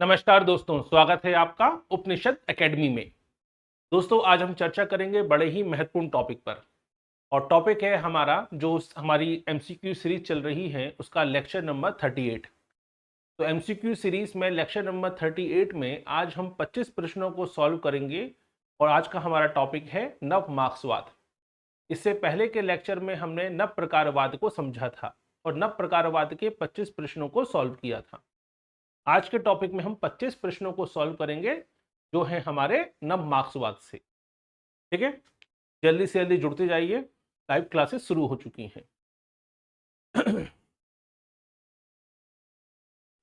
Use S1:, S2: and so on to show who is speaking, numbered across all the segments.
S1: नमस्कार दोस्तों, स्वागत है आपका उपनिषद एकेडमी में। दोस्तों, आज हम चर्चा करेंगे बड़े ही महत्वपूर्ण टॉपिक पर। और टॉपिक है हमारा जो हमारी एमसीक्यू सीरीज चल रही है उसका लेक्चर नंबर 38। तो एमसीक्यू सीरीज में लेक्चर नंबर 38 में आज हम 25 प्रश्नों को सॉल्व करेंगे। और आज का हमारा टॉपिक है नव मार्क्सवाद। इससे पहले के लेक्चर में हमने नव प्रकारवाद को समझा था और नव प्रकारवाद के 25 प्रश्नों को सॉल्व किया था। आज के टॉपिक में हम 25 प्रश्नों को सॉल्व करेंगे जो है हमारे नव मार्क्सवाद से। ठीक है, जल्दी से जल्दी जुड़ते जाइए, लाइव क्लासेस शुरू हो चुकी हैं।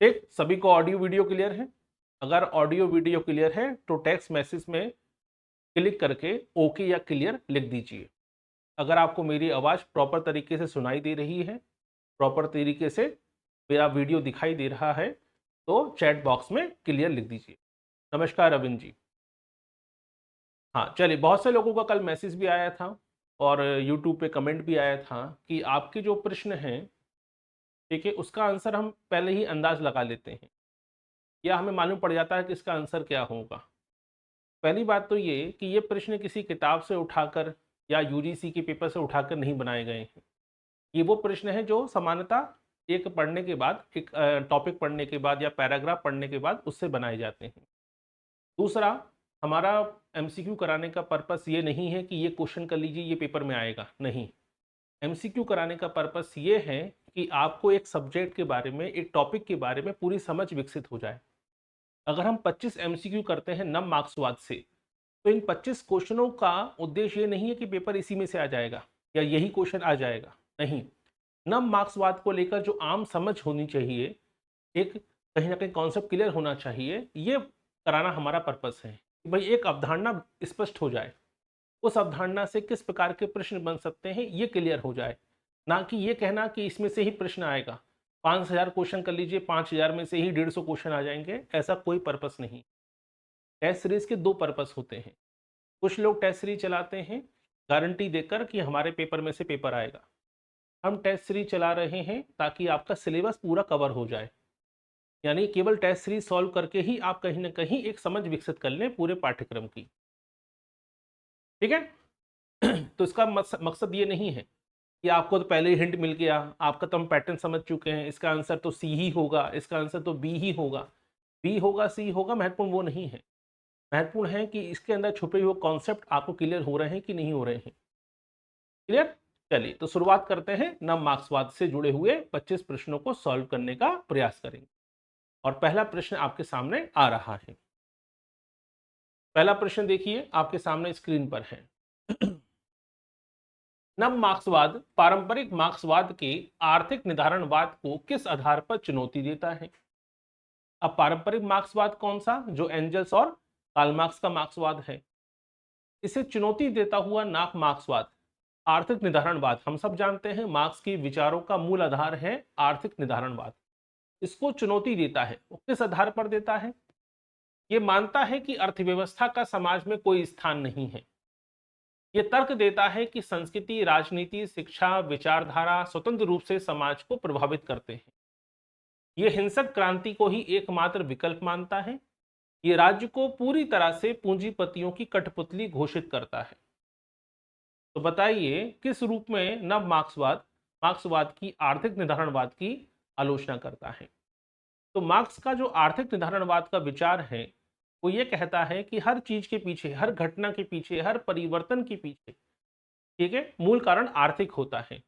S1: ठीक, सभी को ऑडियो वीडियो क्लियर है? अगर ऑडियो वीडियो क्लियर है तो टेक्स्ट मैसेज में क्लिक करके ओके या क्लियर लिख दीजिए। अगर आपको मेरी आवाज़ प्रॉपर तरीके से सुनाई दे रही है, प्रॉपर तरीके से मेरा वीडियो दिखाई दे रहा है, तो चैट बॉक्स में क्लियर लिख दीजिए। नमस्कार अरविंद जी। हाँ, चलिए, बहुत से लोगों का कल मैसेज भी आया था और यूट्यूब पे कमेंट भी आया था कि आपके जो प्रश्न हैं, ठीक है, उसका आंसर हम पहले ही अंदाज लगा लेते हैं या हमें मालूम पड़ जाता है कि इसका आंसर क्या होगा। पहली बात तो ये कि ये प्रश्न किसी किताब से उठाकर या यूजीसी के पेपर से उठाकर नहीं बनाए गए हैं। ये वो प्रश्न हैं जो सामान्यतः एक पढ़ने के बाद, एक टॉपिक पढ़ने के बाद या पैराग्राफ पढ़ने के बाद उससे बनाए जाते हैं। दूसरा, हमारा एमसीक्यू कराने का पर्पस ये नहीं है कि ये क्वेश्चन कर लीजिए, ये पेपर में आएगा, नहीं। एमसीक्यू कराने का पर्पस ये है कि आपको एक सब्जेक्ट के बारे में, एक टॉपिक के बारे में पूरी समझ विकसित हो जाए। अगर हम 25 एमसीक्यू करते हैं नव मार्क्सवाद से, तो इन 25 क्वेश्चनों का उद्देश्य ये नहीं है कि पेपर इसी में से आ जाएगा या यही क्वेश्चन आ जाएगा, नहीं। नव मार्क्सवाद को लेकर जो आम समझ होनी चाहिए, एक कहीं ना कहीं कॉन्सेप्ट क्लियर होना चाहिए, ये कराना हमारा पर्पस है कि भाई एक अवधारणा स्पष्ट हो जाए, उस अवधारणा से किस प्रकार के प्रश्न बन सकते हैं ये क्लियर हो जाए। ना कि ये कहना कि इसमें से ही प्रश्न आएगा, 5000 क्वेश्चन कर लीजिए, 5000 में से ही 150 क्वेश्चन आ जाएंगे, ऐसा कोई पर्पस नहीं। टेस्ट सीरीज के दो पर्पस होते हैं। कुछ लोग टेस्ट सीरीज चलाते हैं गारंटी देकर कि हमारे पेपर में से पेपर आएगा। हम टेस्ट सीरीज चला रहे हैं ताकि आपका सिलेबस पूरा कवर हो जाए, यानी केवल टेस्ट सीरीज सॉल्व करके ही आप कहीं ना कहीं एक समझ विकसित कर लें पूरे पाठ्यक्रम की। ठीक है। तो इसका मकसद ये नहीं है कि आपको तो पहले ही हिंट मिल गया, आपका तो हम पैटर्न समझ चुके हैं, इसका आंसर तो सी ही होगा, इसका आंसर तो बी ही होगा। बी होगा, सी होगा, महत्वपूर्ण वो नहीं है। महत्वपूर्ण है कि इसके अंदर छुपे हुए कॉन्सेप्ट आपको क्लियर हो रहे हैं कि नहीं हो रहे हैं। क्लियर? चलिए, तो शुरुआत करते हैं। नव मार्क्सवाद से जुड़े हुए 25 प्रश्नों को सॉल्व करने का प्रयास करेंगे। और पहला प्रश्न आपके सामने आ रहा है। पहला प्रश्न देखिए, आपके सामने स्क्रीन पर है। नव मार्क्सवाद पारंपरिक मार्क्सवाद के आर्थिक निर्धारणवाद को किस आधार पर चुनौती देता है? अब पारंपरिक मार्क्सवाद कौन सा, जो एंजल्स और कार्ल मार्क्स का मार्क्सवाद है। इसे चुनौती देता हुआ नव मार्क्सवाद आर्थिक निर्धारणवाद, हम सब जानते हैं मार्क्स के विचारों का मूल आधार है आर्थिक निर्धारणवाद। इसको चुनौती देता है, वो किस आधार पर देता है? ये मानता है कि अर्थव्यवस्था का समाज में कोई स्थान नहीं है। ये तर्क देता है कि संस्कृति, राजनीति, शिक्षा, विचारधारा स्वतंत्र रूप से समाज को प्रभावित करते हैं। ये हिंसक क्रांति को ही एकमात्र विकल्प मानता है। ये राज्य को पूरी तरह से पूंजीपतियों की कठपुतली घोषित करता है। तो बताइए, किस रूप में नव मार्क्सवाद मार्क्सवाद की आर्थिक निर्धारणवाद की आलोचना करता है? तो मार्क्स का जो आर्थिक निर्धारणवाद का विचार है, वो ये कहता है कि हर चीज के पीछे, हर घटना के पीछे, हर परिवर्तन के पीछे, ठीक है, मूल कारण आर्थिक होता है।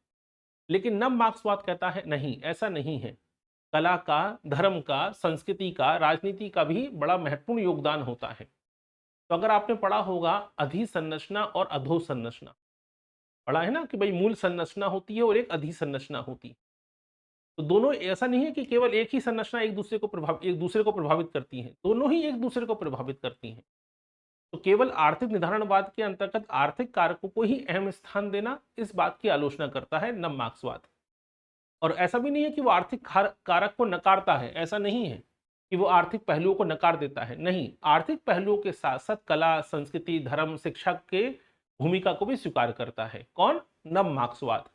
S1: लेकिन नव मार्क्सवाद कहता है नहीं, ऐसा नहीं है। कला का, धर्म का, संस्कृति का, राजनीति का भी बड़ा महत्वपूर्ण योगदान होता है। तो अगर आपने पढ़ा होगा अधिसंरचना और अधोसंरचना, पढ़ा है ना कि भाई मूल संरचना होती है और एक अधिसंरचना होती है। तो दोनों, ऐसा नहीं है कि केवल एक ही संरचना एक दूसरे को प्रभावित करती है, दोनों ही एक दूसरे को प्रभावित करती हैं। तो केवल आर्थिक निर्धारणवाद के अंतर्गत आर्थिक कारकों को ही अहम स्थान देना, इस बात की आलोचना करता है नव मार्क्सवाद। और ऐसा भी नहीं है कि वो आर्थिक कारक को नकारता है, ऐसा नहीं है कि वो आर्थिक पहलुओं को नकार देता है, नहीं। आर्थिक पहलुओं के साथ साथ कला, संस्कृति, धर्म, शिक्षा के भूमिका को भी स्वीकार करता है। कौन? नव मार्क्सवाद।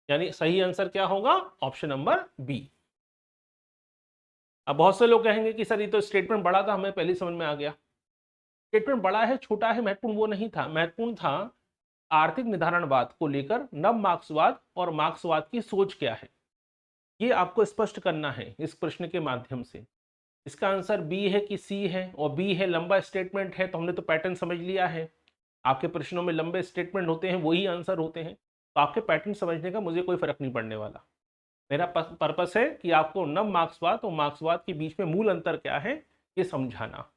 S1: यानी सही आंसर क्या होगा? Option number B. अब बहुत से लोग कहेंगे कि सर ये तो स्टेटमेंट बड़ा था, हमें पहले समझ में आ गया। स्टेटमेंट बड़ा है छोटा है महत्वपूर्ण वो नहीं था, महत्वपूर्ण था आर्थिक निर्धारणवाद को लेकर नव मार्क्सवाद और मार्क्सवाद की सोच क्या है, ये आपको स्पष्ट करना है इस प्रश्न के माध्यम से। इसका आंसर बी है कि सी है, और बी है लंबा स्टेटमेंट है, तो हमने तो पैटर्न समझ लिया है। आपके प्रश्नों में लंबे स्टेटमेंट होते हैं, वही आंसर होते हैं, तो आपके पैटर्न समझने का मुझे कोई फर्क नहीं पड़ने वाला। मेरा पर्पस है कि आपको नव मार्क्सवाद और मार्क्सवाद के बीच में मूल अंतर क्या है ये समझाना।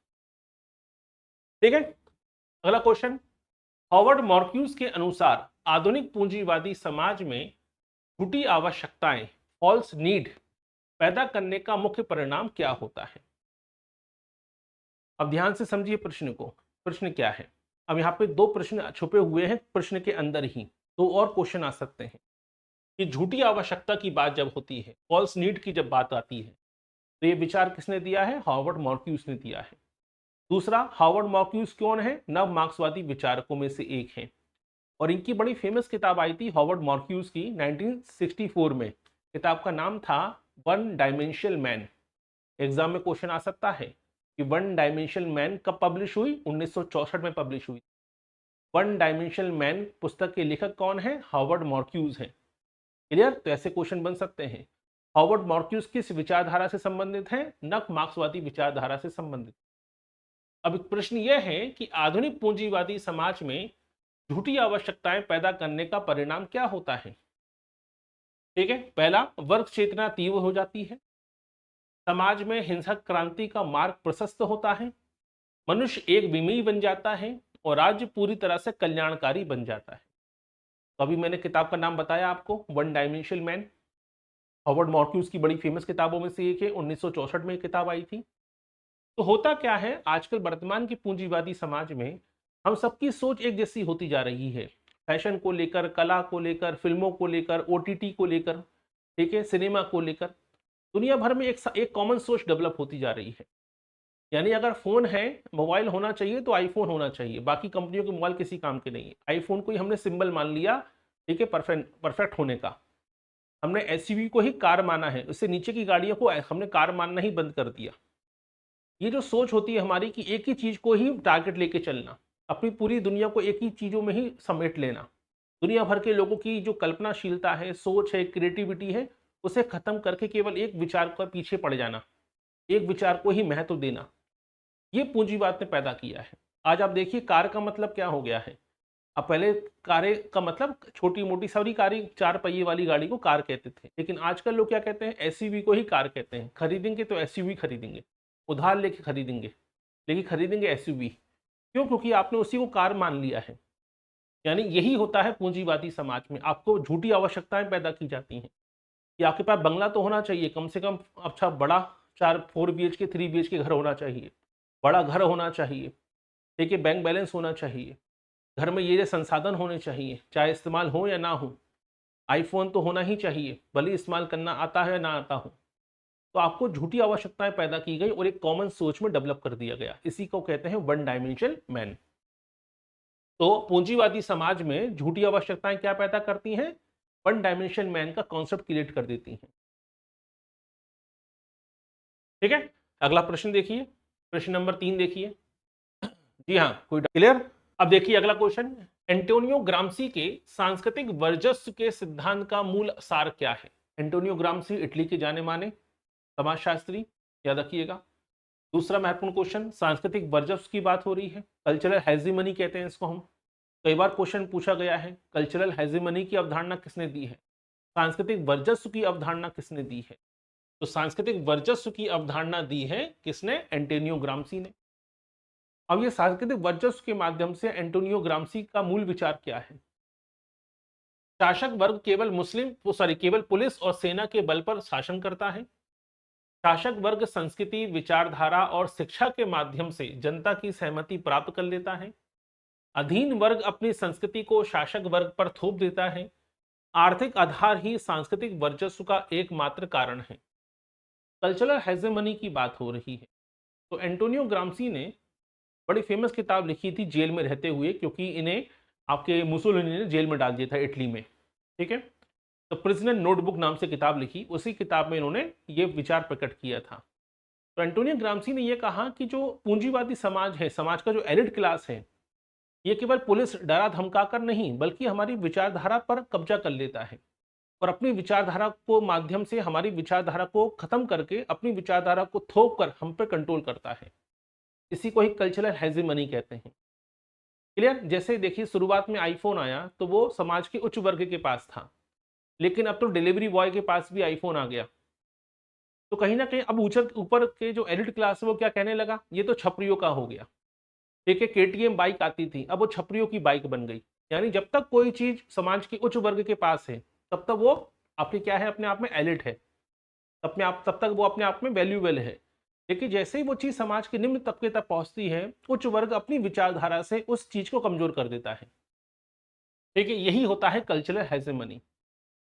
S1: ठीक है, अगला क्वेश्चन। हॉवर्ड मार्क्यूस के अनुसार आधुनिक पूंजीवादी समाज में झूठी आवश्यकताएं, फॉल्स नीड पैदा करने का मुख्य परिणाम क्या होता है? अब ध्यान से समझिए प्रश्न को। प्रश्न क्या है? अब यहाँ पे दो प्रश्न छुपे हुए हैं प्रश्न के अंदर ही, दो और क्वेश्चन आ सकते हैं कि झूठी आवश्यकता की बात जब होती है, फॉल्स नीड की जब बात आती है, तो ये विचार किसने दिया है? हॉवर्ड मार्क्यूस ने दिया है। दूसरा, हॉवर्ड मार्क्यूस कौन है? नव मार्क्सवादी विचारकों में से एक हैं, और इनकी बड़ी फेमस किताब आई थी हॉवर्ड मार्क्यूस की 1964 में। किताब का नाम था वन डायमेंशनल मैन। एग्जाम में क्वेश्चन आ सकता है कि वन डायमेंशनल मैन कब पब्लिश हुई? 1964 में पब्लिश हुई। वन डायमेंशनल मैन पुस्तक के लेखक कौन है? हॉवर्ड मार्क्यूस है। क्लियर? तो ऐसे क्वेश्चन बन सकते हैं। हॉवर्ड मार्क्यूस किस विचारधारा से संबंधित है? नव मार्क्सवादी विचारधारा से संबंधित। अब प्रश्न यह है कि आधुनिक पूंजीवादी समाज में झूठी आवश्यकताएं पैदा करने का परिणाम क्या होता है? ठीक है, पहला, वर्ग चेतना तीव्र हो जाती है, समाज में हिंसक क्रांति का मार्ग प्रशस्त होता है, मनुष्य एक विमयी बन जाता है, और राज्य पूरी तरह से कल्याणकारी बन जाता है। तो अभी मैंने किताब का नाम बताया आपको, one dimensional man. Howard Marcus की बड़ी फेमस किताबों में से एक है, 1964 में किताब आई थी। तो होता क्या है, आजकल वर्तमान की पूंजीवादी समाज में हम सबकी सोच एक जैसी होती जा रही है, फैशन को लेकर, कला को लेकर, फिल्मों को लेकर, ओटीटी को लेकर, ठीक है, सिनेमा को लेकर। दुनिया भर में एक कॉमन सोच डेवलप होती जा रही है। यानी अगर फोन है, मोबाइल होना चाहिए तो आईफोन होना चाहिए, बाकी कंपनियों के मोबाइल किसी काम के नहीं है। आईफोन को ही हमने सिंबल मान लिया, ठीक है, परफेक्ट होने का। हमने एसयूवी को ही कार माना है, उससे नीचे की गाड़ियों को हमने कार मानना ही बंद कर दिया। ये जो सोच होती है हमारी कि एक ही चीज को ही टारगेट लेके चलना, अपनी पूरी दुनिया को एक ही चीजों में ही समेट लेना, दुनिया भर के लोगों की जो कल्पनाशीलता है, सोच है, क्रिएटिविटी है, उसे खत्म करके केवल एक विचार का पीछे पड़ जाना, एक विचार को ही महत्व देना, ये पूंजीवाद ने पैदा किया है। आज आप देखिए कार का मतलब क्या हो गया है। अब पहले कारें का मतलब छोटी मोटी सारी कारें, चार पहिए वाली गाड़ी को कार कहते थे, लेकिन आजकल लोग क्या कहते हैं? एसयूवी को ही कार कहते हैं। खरीदेंगे तो एसयूवी खरीदेंगे, उधार लेके खरीदेंगे, लेकिन खरीदेंगे एसयूवी। क्यों? क्योंकि आपने उसी को कार मान लिया है। यानी यही होता है पूंजीवादी समाज में, आपको झूठी आवश्यकताएं पैदा की जाती हैं कि आपके पास बंगला तो होना चाहिए कम से कम, अच्छा बड़ा 4 BHK 3 BHK घर होना चाहिए, बड़ा घर होना चाहिए, ठीक है, बैंक बैलेंस होना चाहिए, घर में ये संसाधन होने चाहिए, चाहे इस्तेमाल हो या ना हो। आईफोन तो होना ही चाहिए, भले इस्तेमाल करना आता है या ना आता हो। तो आपको झूठी आवश्यकताएं पैदा की गई और एक कॉमन सोच में डेवलप कर दिया गया। इसी को कहते हैं वन डायमेंशनल मैन। तो पूंजीवादी समाज में झूठी आवश्यकताएं क्या पैदा करती हैं? वन डायमेंशनल मैन का कॉन्सेप्ट क्रिएट कर देती हैं। ठीक है, अगला प्रश्न देखिए, प्रश्न नंबर 3 देखिए। जी हाँ, कोई क्लियर? अब देखिए अगला क्वेश्चन। एंटोनियो ग्राम्सी के सांस्कृतिक वर्चस्व के सिद्धांत का मूल सार क्या है? एंटोनियो ग्राम्सी इटली के जाने माने समाजशास्त्री, याद रखिएगा। दूसरा महत्वपूर्ण क्वेश्चन, सांस्कृतिक वर्चस्व की बात हो रही है, कल्चरल हेजीमनी कहते हैं इसको हम। कई बार क्वेश्चन पूछा गया है, कल्चरल हेजीमनी की अवधारणा किसने दी है? सांस्कृतिक वर्चस्व की अवधारणा किसने दी है? तो सांस्कृतिक वर्चस्व की अवधारणा दी है किसने? एंटोनियो ग्राम्सी ने। अब ये सांस्कृतिक वर्चस्व के माध्यम से एंटोनियो ग्राम्सी का मूल विचार क्या है? शासक वर्ग केवल पुलिस और सेना के बल पर शासन करता है। शासक वर्ग संस्कृति, विचारधारा और शिक्षा के माध्यम से जनता की सहमति प्राप्त कर लेता है। अधीन वर्ग अपनी संस्कृति को शासक वर्ग पर थोप देता है। आर्थिक आधार ही सांस्कृतिक वर्चस्व का एकमात्र कारण है। कल्चरल हेजेमनी की बात हो रही है। तो एंटोनियो ग्राम्सी ने बड़ी फेमस किताब लिखी थी जेल में रहते हुए, क्योंकि इन्हें आपके मुसोलिनी ने जेल में डाल दिया था इटली में, ठीक है। तो प्रिजनर नोटबुक नाम से किताब लिखी, उसी किताब में इन्होंने ये विचार प्रकट किया था तो एंटोनियो ग्राम्सी ने यह कहा कि जो पूंजीवादी समाज है, समाज का जो एलिट क्लास है, ये केवल पुलिस डरा धमकाकर नहीं बल्कि हमारी विचारधारा पर कब्जा कर लेता है और अपनी विचारधारा को माध्यम से हमारी विचारधारा को खत्म करके अपनी विचारधारा को थोप कर हम पे कंट्रोल करता है। इसी को ही कल्चरल हेजेमनी कहते हैं। क्लियर? जैसे देखिए, शुरुआत में आईफोन आया तो वो समाज के उच्च वर्ग के पास था, लेकिन अब तो डिलीवरी बॉय के पास भी आईफोन आ गया। तो कहीं ना कहीं अब ऊपर के जो एलिट क्लास है वो क्या कहने लगा, ये तो छपरियों का हो गया। एक एक केटीएम बाइक आती थी, अब वो छपरियों की बाइक बन गई। यानी जब तक कोई चीज समाज के उच्च वर्ग के पास है तब तक वो आपके क्या है, अपने आप में एलिट है, तब तक वो अपने आप में वैल्यूएबल है। लेकिन जैसे ही वो चीज समाज के निम्न तबके तक पहुंचती है, उच्च वर्ग अपनी विचारधारा से उस चीज को कमजोर कर देता है। ठीक है, यही होता है कल्चरल हेजेमनी।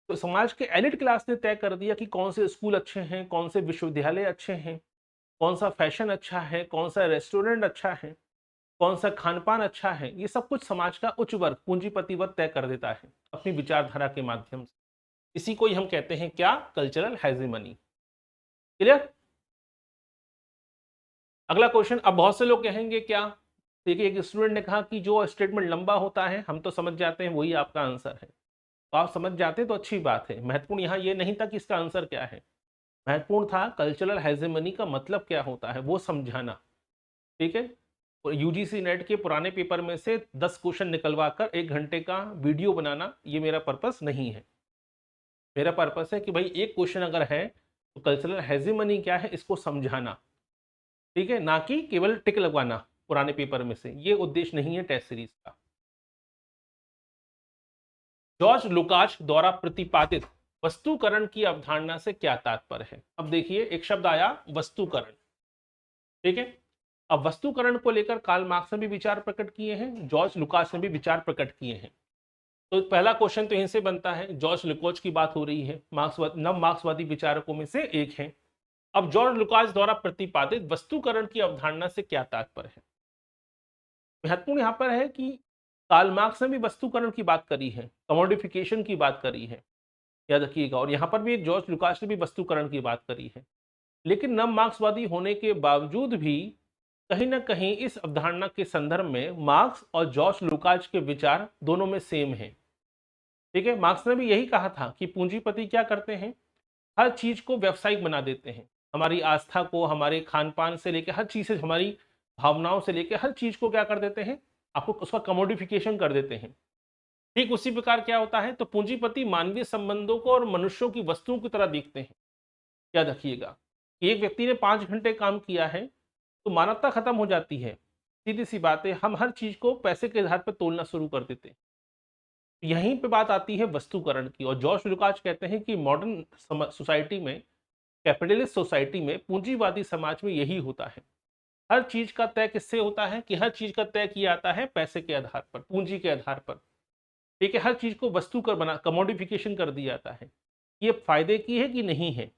S1: तो समाज के एलिट क्लास ने तय कर दिया कि कौन से स्कूल अच्छे हैं, कौन से विश्वविद्यालय अच्छे हैं, कौन सा फैशन अच्छा है, कौन सा रेस्टोरेंट अच्छा है, कौन सा खान पान अच्छा है। ये सब कुछ समाज का उच्च वर्ग, पूंजीपति वर्ग तय कर देता है अपनी विचारधारा के माध्यम से। इसी को ही हम कहते हैं क्या, कल्चरल हेजेमनी। क्लियर? अगला क्वेश्चन। अब बहुत से लोग कहेंगे क्या, देखिए एक स्टूडेंट ने कहा कि जो स्टेटमेंट लंबा होता है हम तो समझ जाते हैं वही आपका आंसर है। तो आप समझ जाते हैं तो अच्छी बात है। महत्वपूर्ण यहाँ ये नहीं था कि इसका आंसर क्या है, महत्वपूर्ण था कल्चरल हेजेमनी का मतलब क्या होता है वो समझाना। ठीक है, यूजीसी नेट के पुराने पेपर में से 10 क्वेश्चन निकलवा कर 1 घंटे का वीडियो बनाना ये मेरा पर्पस नहीं है। मेरा पर्पस है कि भाई एक क्वेश्चन अगर है तो कल्चरल हेजेमनी क्या है इसको समझाना। ठीक है, ना कि केवल टिक लगवाना पुराने पेपर में से, ये उद्देश्य नहीं है टेस्ट सीरीज का। जॉर्ज लुकाच द्वारा प्रतिपादित वस्तुकरण की अवधारणा से क्या तात्पर्य है। अब देखिए, एक शब्द आया वस्तुकरण। ठीक है, अब वस्तुकरण को लेकर कार्ल मार्क्स ने भी विचार प्रकट किए हैं, जॉर्ज लुकाच ने भी विचार प्रकट किए हैं। तो पहला क्वेश्चन तो यहीं से बनता है, जॉर्ज लुकाच की बात हो रही है, नव मार्क्सवादी विचारकों में से एक है। अब जॉर्ज लुकाच द्वारा प्रतिपादित वस्तुकरण की अवधारणा से क्या तात्पर्य है। महत्वपूर्ण यहां पर है कि कार्ल मार्क्स ने भी वस्तुकरण की बात करी है, कमोडिफिकेशन की बात करी है, याद रखिएगा। और यहां पर भी जॉर्ज लुकास ने भी वस्तुकरण की बात करी है। लेकिन नव मार्क्सवादी होने के बावजूद भी कहीं ना कहीं इस अवधारणा के संदर्भ में मार्क्स और जॉर्ज लुकास के विचार दोनों में सेम है। ठीक है, मार्क्स ने भी यही कहा था कि पूंजीपति क्या करते हैं, हर चीज को व्यावसायिक बना देते हैं। हमारी आस्था को, हमारे खान पान से लेकर हर चीज से, हमारी भावनाओं से लेकर हर चीज को क्या कर देते हैं, आपको उसका कमोडिफिकेशन कर देते हैं। ठीक उसी प्रकार क्या होता है, तो पूंजीपति मानवीय संबंधों को और मनुष्यों की वस्तुओं की तरह देखते हैं। याद रखिएगा, एक व्यक्ति ने 5 घंटे काम किया है तो मानवता खत्म हो जाती है। सीधी सी बात है, हम हर चीज को पैसे के आधार पर तोलना शुरू कर देते हैं। यहीं पे बात आती है वस्तुकरण की। और जॉर्ज लुकाच कहते हैं कि मॉडर्न सोसाइटी में, कैपिटलिस्ट सोसाइटी में, पूंजीवादी समाज में यही होता है। हर चीज का तय किससे होता है, कि हर चीज का तय किया जाता है पैसे के आधार पर, पूंजी के आधार पर। ठीक है, हर चीज को वस्तु कर बना, कमोडिफिकेशन कर दिया जाता है। ये फायदे की है कि नहीं है,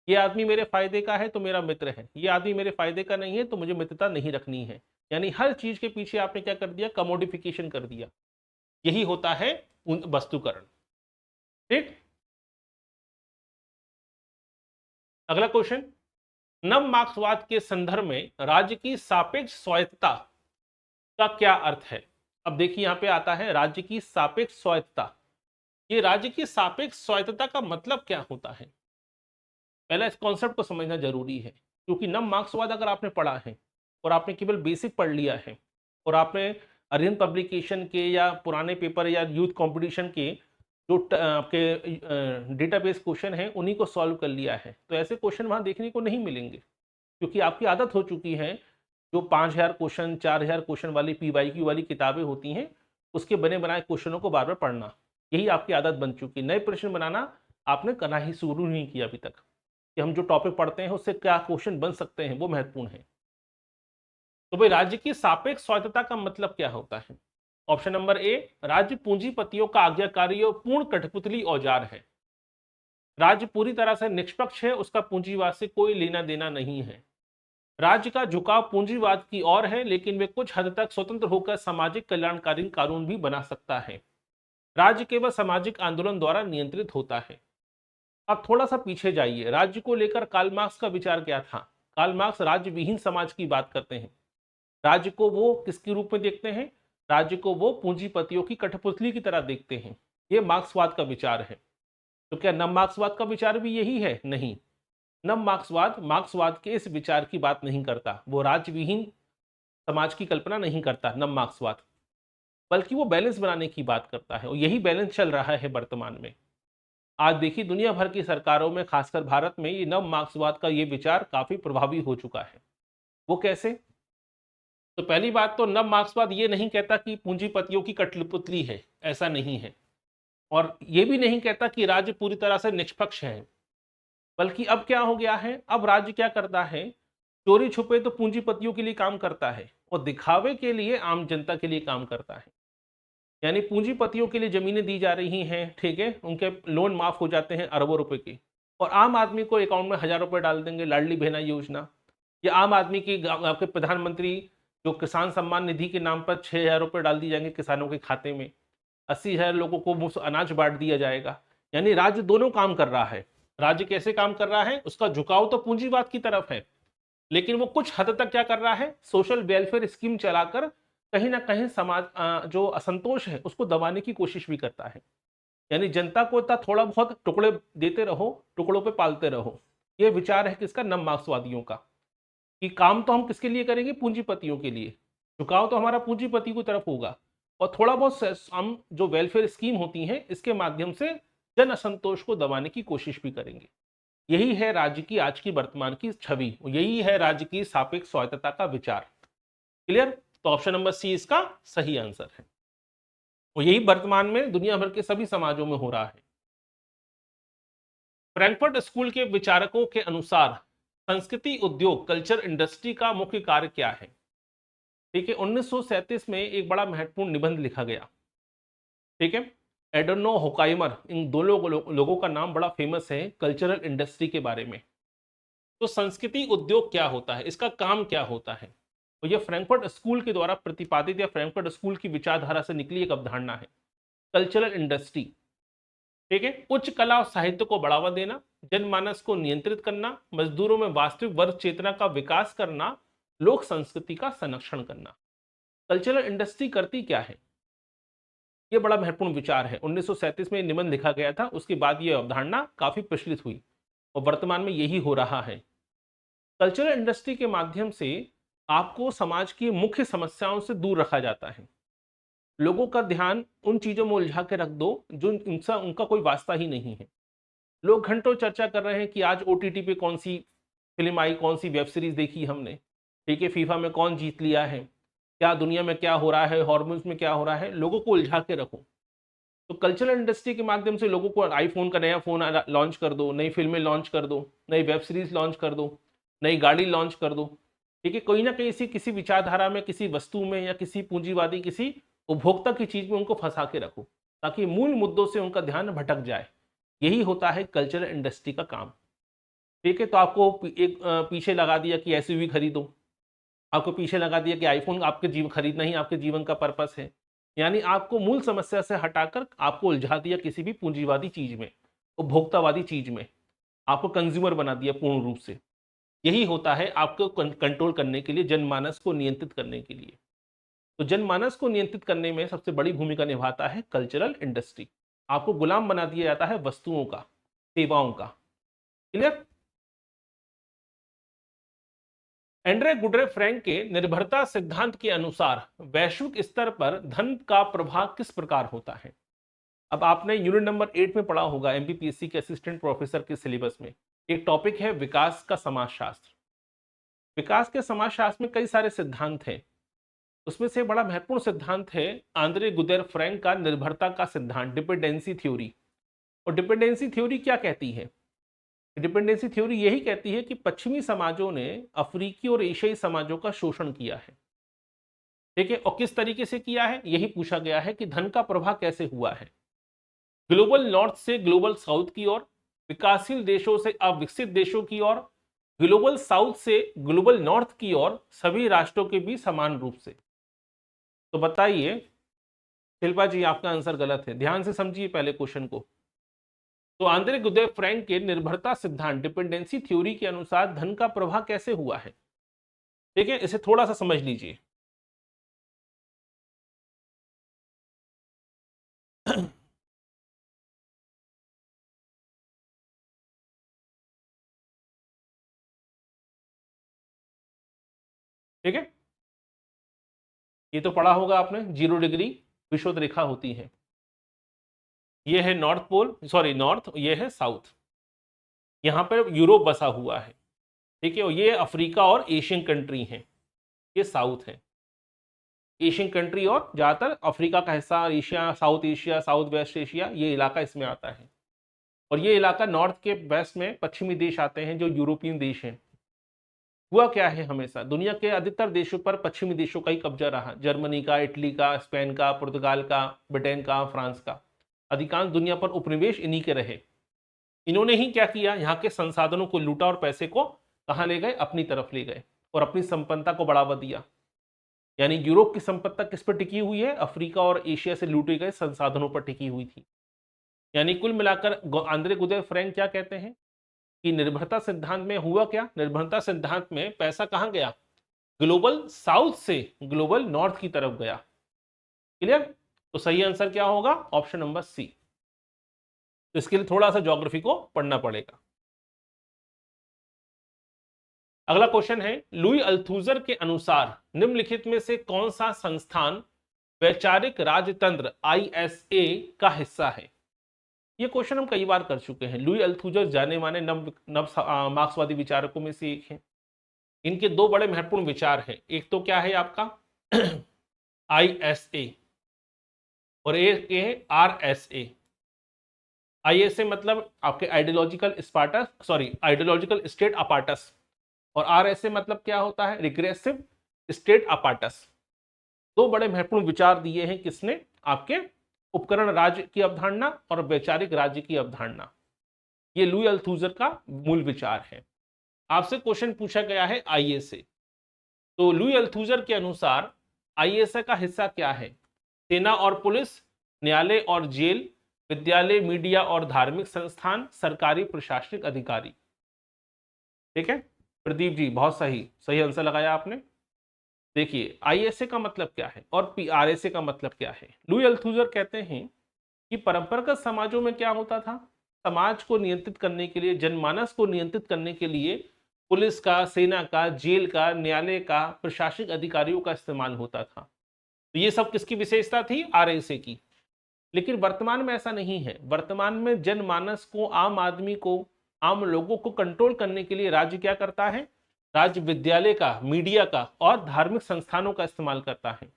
S1: ये आदमी मेरे फायदे का है तो मेरा मित्र है, ये आदमी मेरे फायदे का नहीं है तो मुझे मित्रता नहीं रखनी है। यानी हर चीज के पीछे आपने क्या कर दिया, कमोडिफिकेशन कर दिया। यही होता है वस्तुकरण। ठीक, अगला क्वेश्चन। नव मार्क्सवाद के संदर्भ में राज्य की सापेक्ष स्वायत्तता का क्या अर्थ है। अब देखिए, यहां पे आता है राज्य की सापेक्ष स्वायत्तता। ये राज्य की सापेक्ष स्वायत्तता का मतलब क्या होता है, पहला इस कॉन्सेप्ट को समझना जरूरी है। क्योंकि नव मार्क्सवाद अगर आपने पढ़ा है और आपने केवल बेसिक पढ़ लिया है और आपने अरिहंत पब्लिकेशन के या पुराने पेपर या यूथ कंपटीशन के जो आपके डेटाबेस क्वेश्चन हैं उन्हीं को सॉल्व कर लिया है, तो ऐसे क्वेश्चन वहां देखने को नहीं मिलेंगे। क्योंकि आपकी आदत हो चुकी है जो 5000 क्वेश्चन, 4000 क्वेश्चन वाली PYQ वाली किताबें होती हैं, उसके बने बनाए क्वेश्चनों को बार बार पढ़ना, यही आपकी आदत बन चुकी है। नए प्रश्न बनाना आपने करना ही शुरू नहीं किया अभी तक, कि हम जो टॉपिक पढ़ते हैं उससे क्या क्वेश्चन बन सकते हैं, वो महत्वपूर्ण है। तो भाई, राज्य की सापेक्ष स्वायत्तता का मतलब क्या होता है। ऑप्शन नंबर ए, राज्य पूंजीपतियों का आज्ञाकारी और पूर्ण कठपुतली औजार है। राज्य पूरी तरह से निष्पक्ष है, उसका पूंजीवाद से कोई लेना देना नहीं है। राज्य का झुकाव पूंजीवाद की ओर है, लेकिन वे कुछ हद तक स्वतंत्र होकर सामाजिक कल्याणकारी कानून भी बना सकता है। राज्य केवल सामाजिक आंदोलन द्वारा नियंत्रित होता है। अब थोड़ा सा पीछे जाइए, राज्य को लेकर कार्ल मार्क्स का विचार क्या था। कार्ल मार्क्स राज्य विहीन समाज की बात करते हैं। राज्य को वो किसके रूप में देखते हैं? राज्य को वो पूंजीपतियों की कठपुतली की तरह देखते हैं। ये मार्क्सवाद का विचार है। तो क्या नव मार्क्सवाद का विचार भी यही है? नहीं। नव मार्क्सवाद मार्क्सवाद के इस विचार की बात नहीं करता, वो राज्य विहीन समाज की कल्पना नहीं करता नव मार्क्सवाद, बल्कि वो बैलेंस बनाने की बात करता है, और यही बैलेंस चल रहा है वर्तमान में। आज देखिए दुनिया भर की सरकारों में, खासकर भारत में, ये नव मार्क्सवाद का ये विचार काफी प्रभावी हो चुका है। वो कैसे? तो पहली बात तो नव मार्क्सवाद ये नहीं कहता कि पूंजीपतियों की कठपुतली है, ऐसा नहीं है। और ये भी नहीं कहता कि राज्य पूरी तरह से निष्पक्ष है, बल्कि अब क्या हो गया है, अब राज्य क्या करता है, चोरी छुपे तो पूंजीपतियों के लिए काम करता है और दिखावे के लिए आम जनता के लिए काम करता है। यानी पूंजीपतियों के लिए जमीनें दी जा रही हैं, ठीक है, उनके लोन माफ हो जाते हैं अरबों रुपए के, और आम आदमी को अकाउंट में 1000 रुपए डाल देंगे, लाडली बहना योजना। या आम आदमी की, आपके प्रधानमंत्री जो किसान सम्मान निधि के नाम पर 6000 रुपए डाल दिए जाएंगे किसानों के खाते में, 80,000 लोगों को मुफ्त अनाज बांट दिया जाएगा। यानी राज्य दोनों काम कर रहा है। राज्य कैसे काम कर रहा है? उसका झुकाव तो पूंजीवाद की तरफ है, लेकिन वो कुछ हद तक क्या कर रहा है, सोशल वेलफेयर स्कीम चलाकर कहीं ना कहीं समाज जो असंतोष है उसको दबाने की कोशिश भी करता है। यानी जनता को इतना थोड़ा बहुत टुकड़े देते रहो, टुकड़ों पे पालते रहो। ये विचार है किसका? नव मार्क्सवादियों का, कि काम तो हम किसके लिए करेंगे? पूंजीपतियों के लिए। झुकाव तो हमारा पूंजीपति की तरफ होगा, और थोड़ा बहुत हम जो वेलफेयर स्कीम होती हैं इसके माध्यम से जन असंतोष को दबाने की कोशिश भी करेंगे। यही है राज्य की आज की वर्तमान की छवि, यही है राज्य की सापेक्ष स्वायत्तता का विचार। क्लियर? तो ऑप्शन नंबर सी इसका सही आंसर है, और यही वर्तमान में दुनिया भर के सभी समाजों में हो रहा है। फ्रैंकफर्ट स्कूल के विचारकों के अनुसार संस्कृति उद्योग, कल्चर इंडस्ट्री का मुख्य कार्य क्या है? ठीक है, 1937 में एक बड़ा महत्वपूर्ण निबंध लिखा गया। ठीक है, एडोर्नो होकाइमर, इन दो लोगों का नाम बड़ा फेमस है कल्चरल इंडस्ट्री के बारे में। तो संस्कृति उद्योग क्या होता है, इसका काम क्या होता है? तो यह फ्रैंकफर्ट स्कूल के द्वारा प्रतिपादित या फ्रैंकफर्ट स्कूल की विचारधारा से निकली एक अवधारणा है, कल्चरल इंडस्ट्री। ठीक है, उच्च कला और साहित्य को बढ़ावा देना, जनमानस को नियंत्रित करना, मजदूरों में वास्तविक वर्ग चेतना का विकास करना, लोक संस्कृति का संरक्षण करना। कल्चरल इंडस्ट्री करती क्या है? यह बड़ा महत्वपूर्ण विचार है। 1937 में निबंध लिखा गया था, उसके बाद यह अवधारणा काफी प्रचलित हुई और वर्तमान में यही हो रहा है। कल्चरल इंडस्ट्री के माध्यम से आपको समाज की मुख्य समस्याओं से दूर रखा जाता है। लोगों का ध्यान उन चीजों में उलझा के रख दो जो उनका कोई वास्ता ही नहीं है। लोग घंटों चर्चा कर रहे हैं कि आज ओटीटी पे कौन सी फिल्म आई, कौन सी वेब सीरीज देखी हमने, ठीक है, फीफा में कौन जीत लिया है, क्या दुनिया में क्या हो रहा है, हॉर्मोन्स में क्या हो रहा है। लोगों को उलझा के रखो। तो कल्चरल इंडस्ट्री के माध्यम से लोगों को आईफोन का नया फोन लॉन्च कर दो, नई फिल्में लॉन्च कर दो, नई वेब सीरीज लॉन्च कर दो, नई गाड़ी लॉन्च कर दो। ठीक है, कोई ना कहीं किसी विचारधारा में, किसी वस्तु में, या किसी पूंजीवादी किसी उपभोक्ता की चीज में उनको फंसा के रखो, ताकि मूल मुद्दों से उनका ध्यान भटक जाए। यही होता है कल्चरल इंडस्ट्री का काम। ठीक है, तो आपको एक पीछे लगा दिया कि एसयूवी खरीदो, आपको पीछे लगा दिया कि आईफोन आपके जीवन खरीदना ही आपके जीवन का पर्पस है। यानी आपको मूल समस्या से हटाकर आपको उलझा दिया किसी भी पूंजीवादी चीज में, उपभोक्तावादी चीज में, आपको कंज्यूमर बना दिया पूर्ण रूप से। यही होता है आपको कंट्रोल करने के लिए, जनमानस को नियंत्रित करने के लिए। तो जनमानस को नियंत्रित करने में सबसे बड़ी भूमिका निभाता है कल्चरल इंडस्ट्री। आपको गुलाम बना दिया जाता है वस्तुओं का, सेवाओं का। क्लियर? एंड्रे गुड्रे फ्रैंक के निर्भरता सिद्धांत के अनुसार वैश्विक स्तर पर धन का प्रभाव किस प्रकार होता है? अब आपने यूनिट नंबर 8 में पढ़ा होगा एमपीपीएससी के असिस्टेंट प्रोफेसर के सिलेबस में, एक टॉपिक है विकास का समाजशास्त्र। विकास के समाजशास्त्र में कई सारे सिद्धांत हैं, उसमें से बड़ा महत्वपूर्ण सिद्धांत है आंद्रे गुदेर फ्रैंक का निर्भरता का सिद्धांत, डिपेंडेंसी थ्योरी। और डिपेंडेंसी थ्योरी क्या कहती है? डिपेंडेंसी थ्योरी यही कहती है कि पश्चिमी समाजों ने अफ्रीकी और एशियाई समाजों का शोषण किया है। ठीक है, और किस तरीके से किया है यही पूछा गया है कि धन का प्रवाह कैसे हुआ है। ग्लोबल नॉर्थ से ग्लोबल साउथ की ओर, विकासशील देशों से अविकसित देशों की ओर, ग्लोबल साउथ से ग्लोबल नॉर्थ की ओर, सभी राष्ट्रों के बीच समान रूप से। तो बताइए शिल्पा जी, आपका आंसर गलत है। ध्यान से समझिए पहले क्वेश्चन को। तो आंद्रे गुदेव फ्रैंक के निर्भरता सिद्धांत डिपेंडेंसी थ्योरी के अनुसार धन का प्रवाह कैसे हुआ है? ठीक है, इसे थोड़ा सा समझ लीजिए। ठीक है, ये तो पढ़ा होगा आपने, 0 डिग्री विषुवत रेखा होती है। ये है नॉर्थ पोल, सॉरी नॉर्थ, ये है साउथ। यहां पर यूरोप बसा हुआ है। ठीक है, और ये अफ्रीका और एशियन कंट्री हैं, ये साउथ है। एशियन कंट्री और ज़्यादातर अफ्रीका का हिस्सा, एशिया, साउथ वेस्ट एशिया, ये इलाका इसमें आता है। और ये इलाका नॉर्थ के वेस्ट में पश्चिमी देश आते हैं जो यूरोपियन देश हैं। हुआ क्या है, हमेशा दुनिया के अधिकतर देशों पर पश्चिमी देशों का ही कब्जा रहा, जर्मनी का, इटली का, स्पेन का, पुर्तगाल का, ब्रिटेन का, फ्रांस का। अधिकांश दुनिया पर उपनिवेश इन्हीं के रहे। इन्होंने ही क्या किया, यहाँ के संसाधनों को लूटा और पैसे को कहाँ ले गए, अपनी तरफ ले गए और अपनी संपन्नता को बढ़ावा दिया। यानी यूरोप की संपत्ति किस पर टिकी हुई है, अफ्रीका और एशिया से लूटे गए संसाधनों पर टिकी हुई थी। यानी कुल मिलाकर आंद्रे गुदेव फ्रैंक क्या कहते हैं कि निर्भरता सिद्धांत में हुआ क्या, निर्भरता सिद्धांत में पैसा कहां गया, ग्लोबल साउथ से ग्लोबल नॉर्थ की तरफ गया। क्लियर? तो सही आंसर क्या होगा, ऑप्शन नंबर सी। तो इसके लिए थोड़ा सा ज्योग्राफी को पढ़ना पड़ेगा। अगला क्वेश्चन है, लुई अल्थुजर के अनुसार निम्नलिखित में से कौन सा संस्थान वैचारिक राजतंत्र ISA का हिस्सा है? ये क्वेश्चन हम कई बार कर चुके हैं। लुई अल्थुजर जाने माने नव मार्क्सवादी विचारकों में से एक हैं। इनके दो बड़े महत्वपूर्ण विचार हैं, एक तो क्या है आपका ISA और एक है RSA। ISA मतलब आपके ideological apparatus, sorry ideological state apparatus, और RSA मतलब क्या होता है, रिग्रेसिव स्टेट अपार्टस। दो बड़े महत्वपूर्ण विचार दिए हैं किसने, आपके उपकरण राज्य की अवधारणा और वैचारिक राज्य की अवधारणा। ये लुई अल्थुजर का मूल विचार है। आपसे क्वेश्चन पूछा गया है ISA, तो लुई अल्थुजर के अनुसार ISA का हिस्सा क्या है, सेना और पुलिस, न्यायालय और जेल, विद्यालय, मीडिया और धार्मिक संस्थान, सरकारी प्रशासनिक अधिकारी। ठीक है प्रदीप जी, बहुत सही सही आंसर लगाया आपने। देखिए ISA का मतलब क्या है और RSA का मतलब क्या है। लुई अल्थुजर कहते हैं कि परंपरागत समाजों में क्या होता था, समाज को नियंत्रित करने के लिए, जनमानस को नियंत्रित करने के लिए पुलिस का, सेना का, जेल का, न्यायालय का, प्रशासनिक अधिकारियों का इस्तेमाल होता था। तो ये सब किसकी विशेषता थी, RSA की। लेकिन वर्तमान में ऐसा नहीं है। वर्तमान में जनमानस को, आम आदमी को, आम लोगों को कंट्रोल करने के लिए राज्य क्या करता है, राज्य विद्यालय का, मीडिया का और धार्मिक संस्थानों का इस्तेमाल करता है।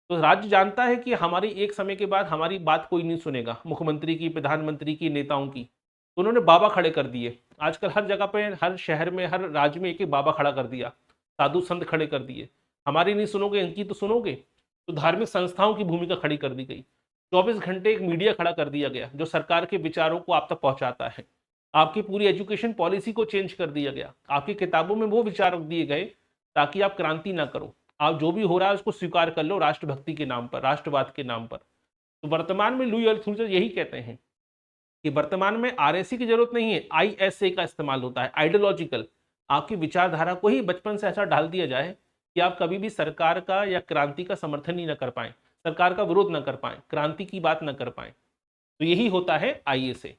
S1: तो राज्य जानता है कि हमारी एक समय के बाद हमारी बात कोई नहीं सुनेगा, मुख्यमंत्री की, प्रधानमंत्री की, नेताओं की। तो उन्होंने बाबा खड़े कर दिए। आजकल हर जगह पे, हर शहर में, हर राज्य में एक एक बाबा खड़ा कर दिया, साधु संत खड़े कर दिए। हमारी नहीं सुनोगे, इनकी तो सुनोगे। तो धार्मिक संस्थाओं की भूमिका खड़ी कर दी गई। 24 घंटे एक मीडिया खड़ा कर दिया गया जो सरकार के विचारों को आप तक पहुंचाता है। आपकी पूरी एजुकेशन पॉलिसी को चेंज कर दिया गया। आपकी किताबों में वो विचार दिए गए ताकि आप क्रांति ना करो, आप जो भी हो रहा है उसको स्वीकार कर लो राष्ट्रभक्ति के नाम पर, राष्ट्रवाद के नाम पर। तो वर्तमान में लुई अल्थुजर यही कहते हैं कि वर्तमान में RSA की जरूरत नहीं है, ISA का इस्तेमाल होता है, आइडियोलॉजिकल। आपकी विचारधारा को ही बचपन से ऐसा डाल दिया जाए कि आप कभी भी सरकार का या क्रांति का समर्थन ही ना कर पाए, सरकार का विरोध ना कर पाए, क्रांति की बात ना कर पाए। तो यही होता है ISA।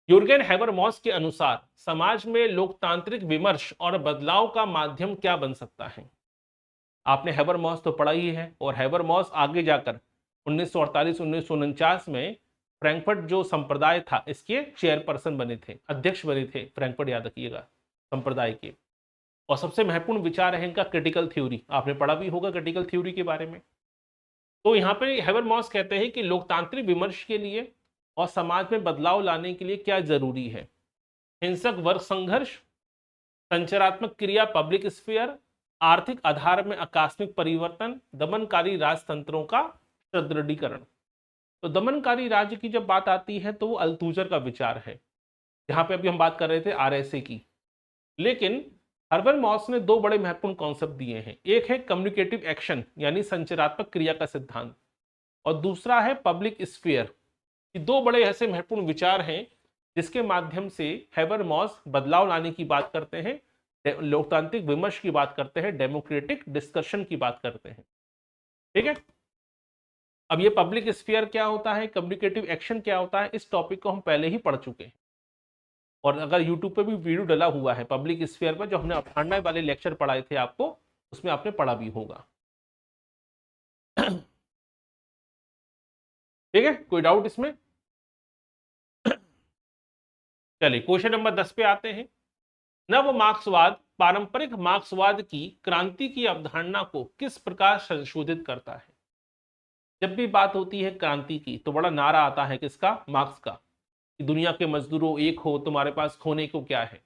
S1: यूर्गेन हैबरमॉस के अनुसार समाज में लोकतांत्रिक विमर्श और बदलाव का माध्यम क्या बन सकता है? आपने हैबरमॉस तो पढ़ा ही है, और हैबरमॉस आगे जाकर 1948-1949 में फ्रैंकफर्ट जो संप्रदाय था इसके चेयरपर्सन बने थे, अध्यक्ष बने थे फ्रैंकफर्ट, याद रखिएगा, संप्रदाय के। और सबसे महत्वपूर्ण विचार है इनका क्रिटिकल थ्योरी, आपने पढ़ा भी होगा क्रिटिकल थ्योरी के बारे में। तो यहाँ पे हैबरमॉस कहते हैं कि लोकतांत्रिक विमर्श के लिए और समाज में बदलाव लाने के लिए क्या जरूरी है, हिंसक वर्ग संघर्ष, संचारात्मक क्रिया पब्लिक स्फीयर, आर्थिक आधार में आकस्मिक परिवर्तन, दमनकारी राजतंत्रों का सुदृढ़ीकरण। तो दमनकारी राज्य की जब बात आती है तो वो अल्थुजर का विचार है, जहां पे अभी हम बात कर रहे थे RSA की। लेकिन हैबरमॉस ने दो बड़े महत्वपूर्ण कॉन्सेप्ट दिए हैं। एक है कम्युनिकेटिव एक्शन यानी संचारात्मक क्रिया का सिद्धांत, और दूसरा है पब्लिक स्फीयर। ये दो बड़े ऐसे महत्वपूर्ण विचार हैं जिसके माध्यम से हैबरमॉस बदलाव लाने की बात करते हैं, लोकतांत्रिक विमर्श की बात करते हैं, डेमोक्रेटिक डिस्कशन की बात करते हैं। ठीक है, अब ये पब्लिक स्फीयर क्या होता है, कम्युनिकेटिव एक्शन क्या होता है, इस टॉपिक को हम पहले ही पढ़ चुके हैं और अगर यूट्यूब पे भी वीडियो डला हुआ है पब्लिक स्फीयर पर, जो हमने अवधारणा वाले लेक्चर पढ़ाए थे आपको, उसमें आपने पढ़ा भी होगा। ठीक है, कोई डाउट इसमें? चलिए क्वेश्चन नंबर 10 पे आते हैं। नव मार्क्सवाद पारंपरिक मार्क्सवाद की क्रांति की अवधारणा को किस प्रकार संशोधित करता है? जब भी बात होती है क्रांति की तो बड़ा नारा आता है किसका? मार्क्स का, कि दुनिया के मजदूरों एक हो, तुम्हारे पास खोने को क्या है,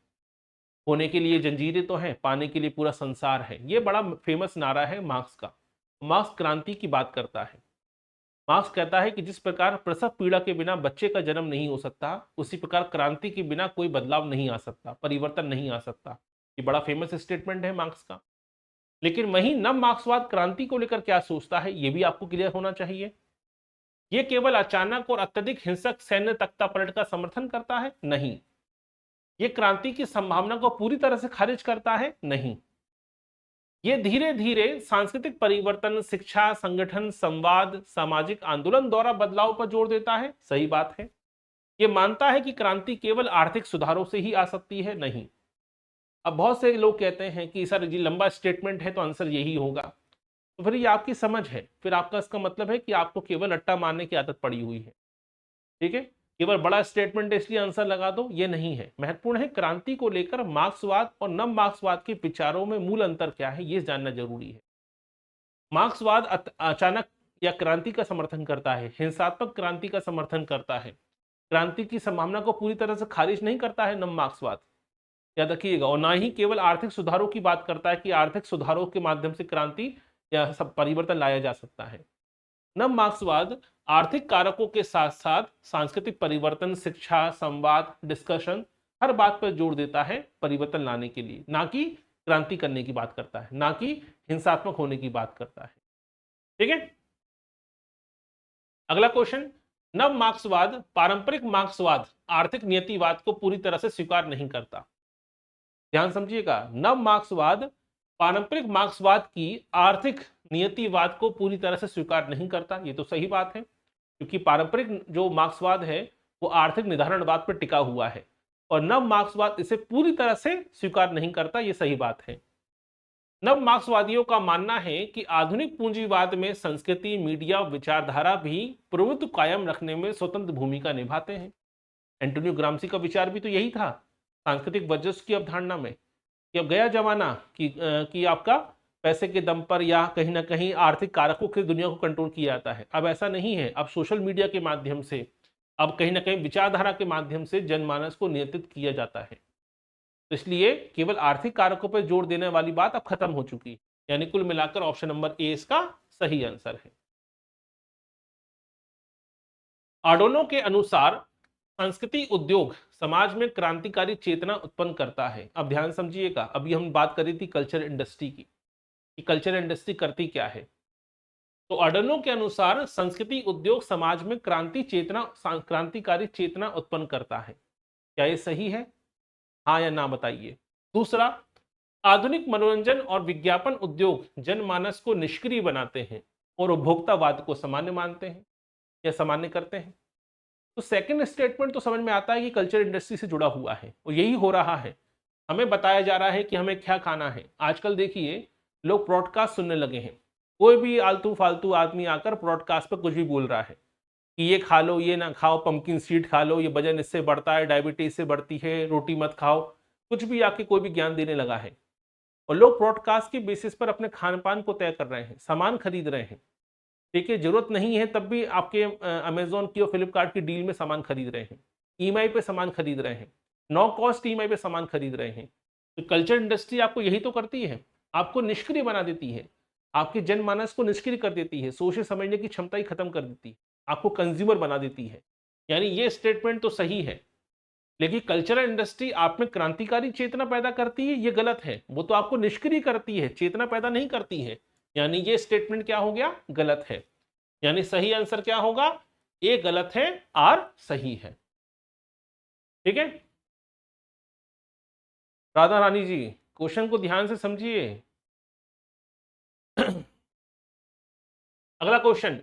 S1: खोने के लिए जंजीरें तो हैं, पाने के लिए पूरा संसार है। ये बड़ा फेमस नारा है मार्क्स का। मार्क्स क्रांति की बात करता है। मार्क्स कहता है कि जिस प्रकार प्रसव पीड़ा के बिना बच्चे का जन्म नहीं हो सकता, उसी प्रकार क्रांति के बिना कोई बदलाव नहीं आ सकता, परिवर्तन नहीं आ सकता। ये बड़ा फेमस स्टेटमेंट है मार्क्स का। लेकिन वहीं नव मार्क्सवाद क्रांति को लेकर क्या सोचता है, यह भी आपको क्लियर होना चाहिए। यह केवल अचानक और अत्यधिक हिंसक सैन्य तख्तापलट का समर्थन करता है? नहीं। यह क्रांति की संभावना को पूरी तरह से खारिज करता है? नहीं। ये धीरे धीरे सांस्कृतिक परिवर्तन, शिक्षा, संगठन, संवाद, सामाजिक आंदोलन द्वारा बदलाव पर जोर देता है? सही बात है। ये मानता है कि क्रांति केवल आर्थिक सुधारों से ही आ सकती है? नहीं। अब बहुत से लोग कहते हैं कि सर जी लंबा स्टेटमेंट है तो आंसर यही होगा, तो फिर ये आपकी समझ है, फिर आपका इसका मतलब है कि आपको केवल रट्टा मारने की आदत पड़ी हुई है। ठीक है, केवल बड़ा स्टेटमेंट है इसलिए आंसर लगा दो, ये नहीं है। महत्वपूर्ण है क्रांति को लेकर मार्क्सवाद और नव मार्क्सवाद के विचारों में मूल अंतर क्या है, ये जानना जरूरी है। मार्क्सवाद अचानक या क्रांति का समर्थन करता है, हिंसात्मक क्रांति का समर्थन करता है, क्रांति की संभावना को पूरी तरह से खारिज नहीं करता है नव मार्क्सवाद, याद रखिएगा। और ना ही केवल आर्थिक सुधारों की बात करता है कि आर्थिक सुधारों के माध्यम से क्रांति या सब परिवर्तन लाया जा सकता है। नव मार्क्सवाद आर्थिक कारकों के साथ साथ सांस्कृतिक परिवर्तन, शिक्षा, संवाद, डिस्कशन, हर बात पर जोर देता है परिवर्तन लाने के लिए, ना कि क्रांति करने की बात करता है, ना कि हिंसात्मक होने की बात करता है। ठीक है, अगला क्वेश्चन। नव मार्क्सवाद पारंपरिक मार्क्सवाद आर्थिक नियतिवाद को पूरी तरह से स्वीकार नहीं करता। ध्यान समझिएगा, नव मार्क्सवाद पारंपरिक मार्क्सवाद की आर्थिक नियतिवाद को पूरी तरह से स्वीकार नहीं करता। ये तो सही बात है, क्योंकि पारंपरिक जो मार्क्सवाद है वो आर्थिक निर्धारणवाद पर टिका हुआ है और नव मार्क्सवाद इसे पूरी तरह से स्वीकार नहीं करता। ये सही बात है। नव मार्क्सवादियों का मानना है कि आधुनिक पूंजीवाद में संस्कृति, मीडिया, विचारधारा भी प्रभुत्व कायम रखने में स्वतंत्र भूमिका निभाते हैं। एंटोनियो ग्राम्सी का विचार भी तो यही था सांस्कृतिक वर्चस्व की अवधारणा में, कि अब गया जमाना कि आपका पैसे के दम पर या कहीं ना कहीं आर्थिक कारकों से दुनिया को कंट्रोल किया जाता है। अब ऐसा नहीं है, अब सोशल मीडिया के माध्यम से, अब कहीं ना कहीं विचारधारा के माध्यम से जनमानस को नियंत्रित किया जाता है। तो इसलिए केवल आर्थिक कारकों पर जोर देने वाली बात अब खत्म हो चुकी है। यानी कुल मिलाकर ऑप्शन नंबर ए इसका सही आंसर है। आडोनो के अनुसार संस्कृति उद्योग समाज में क्रांतिकारी चेतना उत्पन्न करता है। अब ध्यान समझिएगा, अभी हम बात कर रही थी कल्चर इंडस्ट्री की, कि कल्चर इंडस्ट्री करती क्या है। तो आडोनो के अनुसार संस्कृति उद्योग समाज में क्रांतिकारी चेतना उत्पन्न करता है। क्या ये सही है? हाँ या ना बताइए। दूसरा, आधुनिक मनोरंजन और विज्ञापन उद्योग जनमानस को निष्क्रिय बनाते हैं और उपभोक्तावाद को सामान्य मानते हैं या सामान्य करते हैं। तो सेकंड स्टेटमेंट तो समझ में आता है कि कल्चर इंडस्ट्री से जुड़ा हुआ है और यही हो रहा है। हमें बताया जा रहा है कि हमें क्या खाना है। आजकल देखिए लोग ब्रॉडकास्ट सुनने लगे हैं, कोई भी आलतू फालतू आदमी आकर ब्रॉडकास्ट पर कुछ भी बोल रहा है कि ये खा लो, ये ना खाओ, पंपकिन सीड खा लो, ये वजन इससे बढ़ता है, डायबिटीज से बढ़ती है, रोटी मत खाओ, कुछ भी आके कोई भी ज्ञान देने लगा है। और लोग ब्रॉडकास्ट के बेसिस पर अपने खान पान को तय कर रहे हैं, सामान खरीद रहे हैं। देखिए जरूरत नहीं है तब भी आपके अमेजोन की और फ्लिपकार्ट की डील में सामान खरीद रहे हैं, ईएमआई पे सामान खरीद रहे हैं, नो कॉस्ट ईएमआई पे सामान खरीद रहे हैं। तो कल्चर इंडस्ट्री आपको यही तो करती है, आपको निष्क्रिय बना देती है, आपके जनमानस को निष्क्रिय कर देती है, सोचने समझने की क्षमता ही खत्म कर देती है, आपको कंज्यूमर बना देती है। यानी ये स्टेटमेंट तो सही है, लेकिन कल्चरल इंडस्ट्री आप में क्रांतिकारी चेतना पैदा करती है, ये गलत है। वो तो आपको निष्क्रिय करती है, चेतना पैदा नहीं करती है। यानी ये स्टेटमेंट क्या हो गया? गलत है। यानी सही आंसर क्या होगा, ए गलत है, आर सही है। ठीक है राधा रानी जी, क्वेश्चन को ध्यान से समझिए। अगला क्वेश्चन,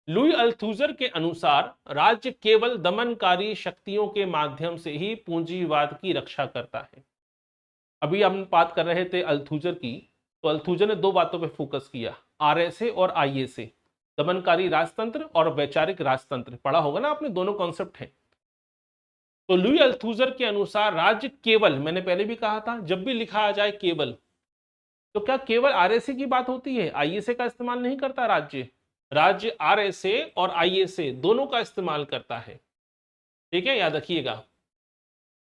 S1: लुई अल्थूजर के अनुसार राज्य केवल दमनकारी शक्तियों के माध्यम से ही पूंजीवाद की रक्षा करता है। अभी हम बात कर रहे थे अल्थूजर की, तो अल्थूजर ने दो बातों पे फोकस किया, आरएसए और आईएसए, दमनकारी राजतंत्र और वैचारिक राजतंत्र। पढ़ा होगा ना आपने, दोनों कॉन्सेप्ट हैं। तो लुई अल्थूजर के अनुसार राज्य केवल, मैंने पहले भी कहा था, जब भी लिखा आ जाए केवल, तो क्या केवल आरएसए की बात होती है, आईएसए का इस्तेमाल नहीं करता राज्य? राज्य आरएसए और आईएसए दोनों का इस्तेमाल करता है। ठीक है, याद रखिएगा।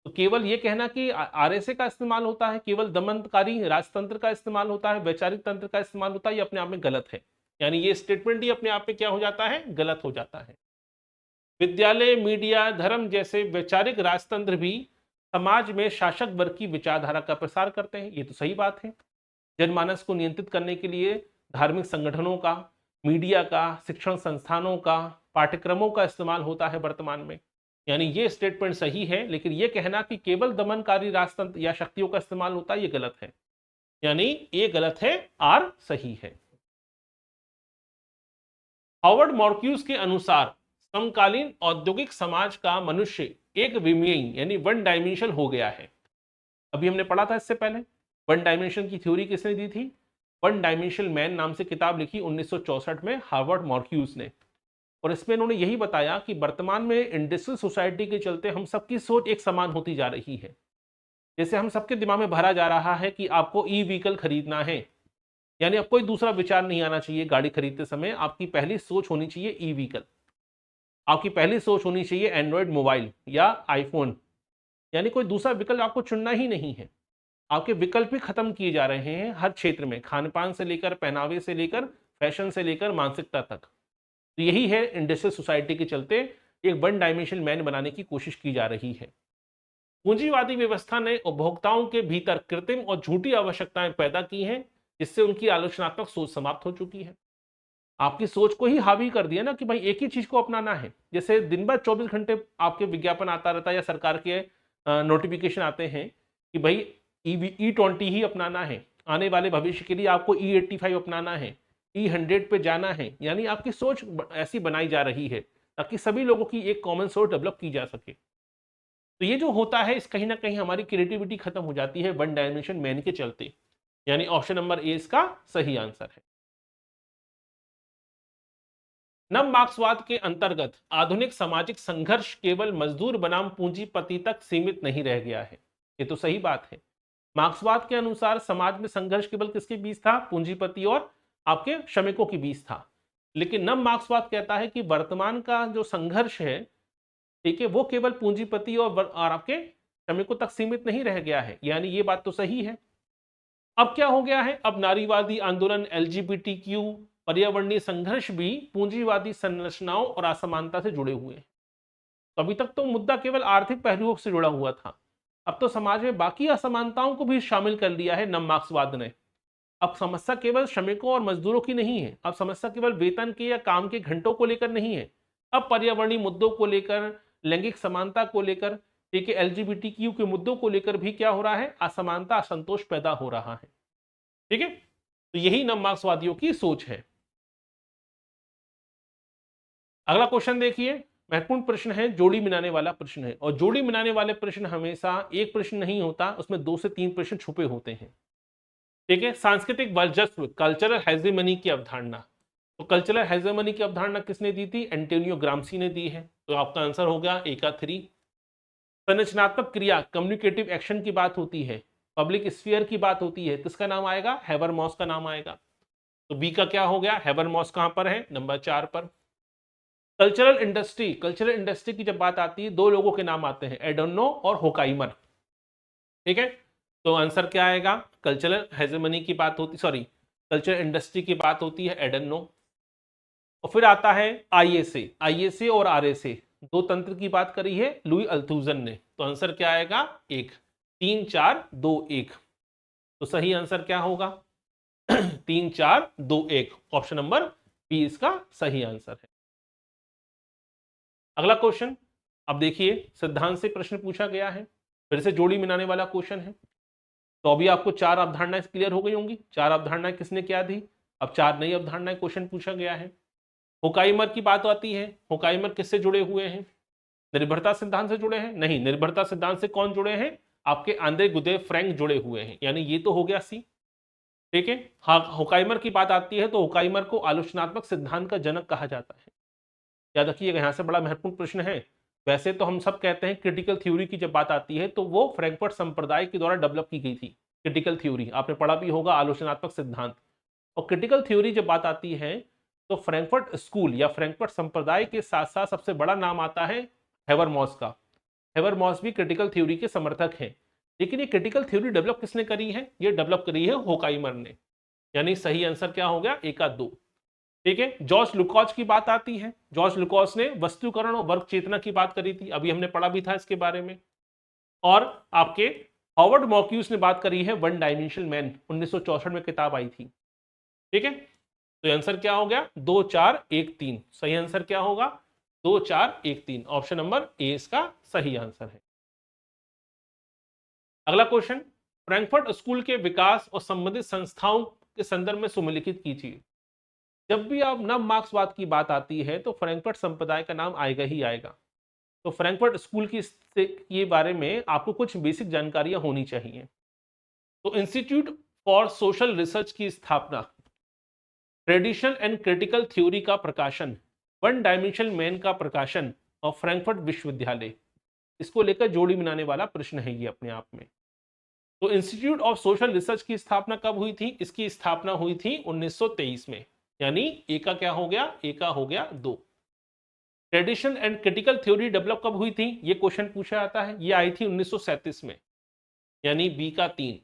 S1: तो केवल ये कहना कि आरएसए का इस्तेमाल होता है, केवल दमनकारी राजतंत्र का इस्तेमाल होता है, वैचारिक तंत्र का इस्तेमाल होता है, ये अपने आप में गलत है। यानी ये स्टेटमेंट ही अपने आप में क्या हो जाता है, गलत हो जाता है। विद्यालय, मीडिया, धर्म जैसे वैचारिक राजतंत्र भी समाज में शासक वर्ग की विचारधारा का प्रसार करते हैं, ये तो सही बात है। जनमानस को नियंत्रित करने के लिए धार्मिक संगठनों का, मीडिया का, शिक्षण संस्थानों का, पाठ्यक्रमों का इस्तेमाल होता है वर्तमान में। यानी ये स्टेटमेंट सही है, लेकिन ये कहना कि केवल दमनकारी राजतंत्र या शक्तियों का इस्तेमाल होता है, ये गलत है। यानी ये गलत है, आर सही है। हावर्ड मार्क्यूस के अनुसार समकालीन औद्योगिक समाज का मनुष्य एक विमीय यानी वन डायमेंशन हो गया है। अभी हमने पढ़ा था इससे पहले, वन डायमेंशन की थ्योरी किसने दी थी? वन डायमेंशनल मैन नाम से किताब लिखी 1964 में हार्वर्ड मार्क्यूस ने। और इसमें इन्होंने यही बताया कि वर्तमान में इंडस्ट्रियल सोसाइटी के चलते हम सबकी सोच एक समान होती जा रही है। जैसे हम सबके दिमाग में भरा जा रहा है कि आपको ई व्हीकल खरीदना है, यानी अब कोई दूसरा विचार नहीं आना चाहिए गाड़ी खरीदते समय, आपकी पहली सोच होनी चाहिए ई व्हीकल, आपकी पहली सोच होनी चाहिए एंड्रॉयड मोबाइल या आईफोन, यानी कोई दूसरा विकल्प आपको चुनना ही नहीं है। आपके विकल्प ही खत्म किए जा रहे हैं हर क्षेत्र में, खान पान से लेकर पहनावे से लेकर फैशन से लेकर मानसिकता तक। तो यही है इंडस्ट्रियल सोसाइटी के चलते एक वन डायमेंशनल मैन बनाने की कोशिश की जा रही है। पूंजीवादी व्यवस्था ने उपभोक्ताओं के भीतर कृत्रिम और झूठी आवश्यकताएं पैदा की हैं, जिससे उनकी आलोचनात्मक सोच समाप्त हो चुकी है। आपकी सोच को ही हावी कर दिया ना कि भाई एक ही चीज को अपनाना है। जैसे दिन भर 24 घंटे आपके विज्ञापन आता रहता है या सरकार के नोटिफिकेशन आते हैं कि भाई E20 ही अपनाना है, आने वाले भविष्य के लिए आपको E85 अपनाना है, E100 पे जाना है। यानी आपकी सोच ऐसी बनाई जा रही है ताकि सभी लोगों की एक कॉमन सोच डेवलप की जा सके। तो ये जो होता है, इस कहीं ना कहीं हमारी क्रिएटिविटी खत्म हो जाती है वन डायमेंशन मैन के चलते। यानी ऑप्शन नंबर ए इसका सही आंसर है। नव मार्क्सवाद के अंतर्गत आधुनिक सामाजिक संघर्ष केवल मजदूर बनाम पूंजीपति तक सीमित नहीं रह गया है, ये तो सही बात है। मार्क्सवाद के अनुसार समाज में संघर्ष केवल किसके बीच था? पूंजीपति और आपके श्रमिकों के बीच था। लेकिन नव मार्क्सवाद कहता है कि वर्तमान का जो संघर्ष है, ठीक है, वो केवल पूंजीपति और आपके श्रमिकों तक सीमित नहीं रह गया है। यानी ये बात तो सही है। अब क्या हो गया है? अब नारीवादी आंदोलन, LGBTQ, पर्यावरणीय संघर्ष भी पूंजीवादी संरचनाओं और असमानता से जुड़े हुए हैं। तो अभी तक तो मुद्दा केवल आर्थिक पहलुओं से जुड़ा हुआ था, अब तो समाज में बाकी असमानताओं को भी शामिल कर लिया है नव मार्क्सवाद ने। अब समस्या केवल श्रमिकों और मजदूरों की नहीं है, अब समस्या केवल वेतन के या काम के घंटों को लेकर नहीं है, अब पर्यावरणीय मुद्दों को लेकर, लैंगिक समानता को लेकर, ठीक है, LGBTQ के मुद्दों को लेकर भी क्या हो रहा है? असमानता, असंतोष पैदा हो रहा है। ठीक है, तो यही नव मार्क्सवादियों की सोच है। अगला क्वेश्चन देखिए, महत्वपूर्ण प्रश्न है, जोड़ी मिलाने वाला प्रश्न है। और जोड़ी मिलाने वाले प्रश्न हमेशा एक प्रश्न नहीं होता, उसमें 2 से 3 प्रश्न छुपे होते हैं। ठीक है, सांस्कृतिक वर्चस्व, कल्चरल हेजेमनी की अवधारणा। तो कल्चरल हेजेमनी की अवधारणा किसने दी थी? एंटोनियो ग्राम्सी ने दी है। तो आपका आंसर हो गया ए का 3। संरचनात्मक क्रिया, कम्युनिकेटिव एक्शन की बात होती है, पब्लिक स्फीयर की बात होती है, किसका नाम आएगा? हैबरमॉस का नाम आएगा। तो बी का क्या हो गया? हैबरमॉस कहां पर है? नंबर 4 पर। कल्चरल इंडस्ट्री, कल्चरल इंडस्ट्री की जब बात आती है, 2 लोगों के नाम आते हैं, एडोनो और होकाइमर। ठीक है, तो आंसर क्या आएगा? कल्चरल हेजेमनी की बात होती, सॉरी, कल्चरल इंडस्ट्री की बात होती है एडोनो। और फिर आता है आईएसए, आईएसए और आरएसए, 2 तंत्र की बात करी है लुई अल्थूजन ने। तो आंसर क्या आएगा? 1। 3 4 2 1। तो सही आंसर क्या होगा? 3 4 2 1, ऑप्शन नंबर बी इसका सही आंसर है। अगला क्वेश्चन, अब देखिए सिद्धांत से प्रश्न पूछा गया है, फिर से जोड़ी मिलाने वाला क्वेश्चन है। तो अभी आपको 4 अवधारणाएं क्लियर हो गई होंगी। 4 अवधारणाएं किसने क्या दी, अब 4 नई अवधारणाएं क्वेश्चन पूछा गया है। होकाइमर की बात आती है, होकाइमर किससे जुड़े हुए हैं, निर्भरता सिद्धांत से जुड़े हैं? नहीं, निर्भरता सिद्धांत से कौन जुड़े हैं, आपके आंद्रे गुदेव फ्रैंक जुड़े हुए हैं, यानी ये तो हो गया सी। ठीक है, हाँ, होकाइमर की बात आती है तो होकाइमर को आलोचनात्मक सिद्धांत का जनक कहा जाता है। याद रखिएगा, यहां से बड़ा महत्वपूर्ण प्रश्न है। वैसे तो हम सब कहते हैं क्रिटिकल थ्योरी की जब बात आती है तो वो फ्रैंकफर्ट संप्रदाय के द्वारा डेवलप की गई थी। क्रिटिकल थ्योरी आपने पढ़ा भी होगा, आलोचनात्मक सिद्धांत। और क्रिटिकल थ्योरी जब बात आती है तो फ्रैंकफर्ट स्कूल या फ्रैंकफर्ट संप्रदाय के साथ साथ सबसे बड़ा नाम आता है हेवरमॉस का। हेवरमॉस भी क्रिटिकल थ्योरी के समर्थक हैं। लेकिन ये क्रिटिकल थ्योरी डेवलप किसने करी है, ये डेवलप करी है होकाइमर ने। यानी सही आंसर क्या हो गया, 1 का 2। ठीक है, जॉर्ज लुकास की बात आती है। जॉर्ज लुकास ने वस्तुकरण और वर्ग चेतना की बात करी थी, अभी हमने पढ़ा भी था इसके बारे में। और आपके हॉवर्ड मॉर्क्यूस ने बात करी है वन डायमेंशनल मैन, 1964 में किताब आई थी। ठीक है, तो आंसर क्या हो गया, 2 4 1 3। सही आंसर क्या होगा, 2 4 1 3। ऑप्शन नंबर ए इसका सही आंसर है। अगला क्वेश्चन, फ्रैंकफर्ट स्कूल के विकास और संबंधित संस्थाओं के संदर्भ में सुमेलिखित कीजिए। जब भी आप नव मार्क्सवाद की बात आती है तो फ्रैंकफर्ट संप्रदाय का नाम आएगा ही आएगा। तो फ्रैंकफर्ट स्कूल के बारे में आपको कुछ बेसिक जानकारियां होनी चाहिए। तो इंस्टीट्यूट फॉर सोशल रिसर्च की स्थापना, ट्रेडिशन एंड क्रिटिकल थ्योरी का प्रकाशन, वन डायमेंशनल मैन का प्रकाशन और फ्रैंकफर्ट विश्वविद्यालय, इसको लेकर जोड़ी बनाने वाला प्रश्न है ये अपने आप में। तो इंस्टीट्यूट ऑफ सोशल रिसर्च की स्थापना कब हुई थी, इसकी स्थापना हुई थी 1923 में, यानी ए का क्या हो गया, ए का हो गया 2। Tradition and critical theory develop कब हुई थी, ये क्वेश्चन पूछा जाता है, ये आई थी 1937 में, यानी बी का 3।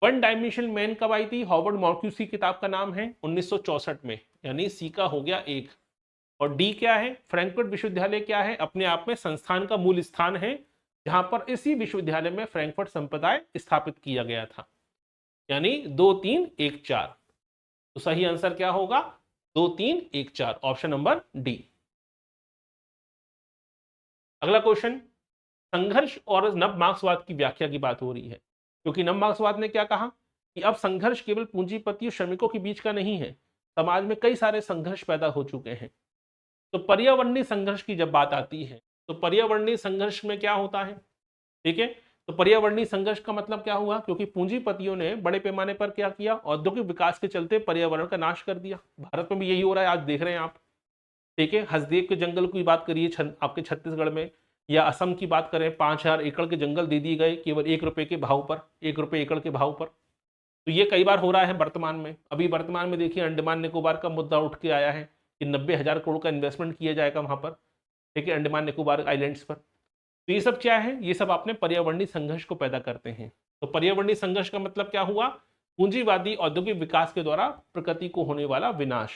S1: वन डायमेंशनल मैन कब आई थी, हॉवर्ड मॉर्क्यूस की किताब का नाम है, 1964 में, यानी सी का हो गया 1। और डी क्या है, फ्रैंकफर्ट विश्वविद्यालय क्या है, अपने आप में संस्थान का मूल स्थान है जहां पर इसी विश्वविद्यालय में फ्रैंकफर्ट संप्रदाय स्थापित किया गया था, यानी 2 3 1 4। तो सही आंसर क्या होगा, 2 3 1 4, ऑप्शन नंबर डी। अगला क्वेश्चन, संघर्ष और नव मार्क्सवाद की व्याख्या की बात हो रही है, क्योंकि नव मार्क्सवाद ने क्या कहा कि अब संघर्ष केवल पूंजीपति और श्रमिकों के बीच का नहीं है, समाज में कई सारे संघर्ष पैदा हो चुके हैं। तो पर्यावरणीय संघर्ष की जब बात आती है तो पर्यावरणीय संघर्ष में क्या होता है, ठीक है, तो पर्यावरणीय संघर्ष का मतलब क्या हुआ, क्योंकि पूंजीपतियों ने बड़े पैमाने पर क्या किया, औद्योगिक विकास के चलते पर्यावरण का नाश कर दिया। भारत में भी यही हो रहा है, आज देख रहे हैं आप। ठीक है, हसदेव के जंगल की बात करिए आपके छत्तीसगढ़ में, या असम की बात करें, 5000 एकड़ के जंगल दे दिए गए केवल 1 रुपए के भाव पर, 1 रुपए एकड़ के भाव पर। तो ये कई बार हो रहा है वर्तमान में। अभी वर्तमान में देखिए अंडमान निकोबार का मुद्दा उठ के आया है कि 90,000 करोड़ का इन्वेस्टमेंट किया जाएगा वहां पर, ठीक है, अंडमान निकोबार आइलैंड्स पर। तो ये सब क्या है, ये सब अपने पर्यावरणीय संघर्ष को पैदा करते हैं। तो पर्यावरणीय संघर्ष का मतलब क्या हुआ, पूंजीवादी औद्योगिक विकास के द्वारा प्रकृति को होने वाला विनाश।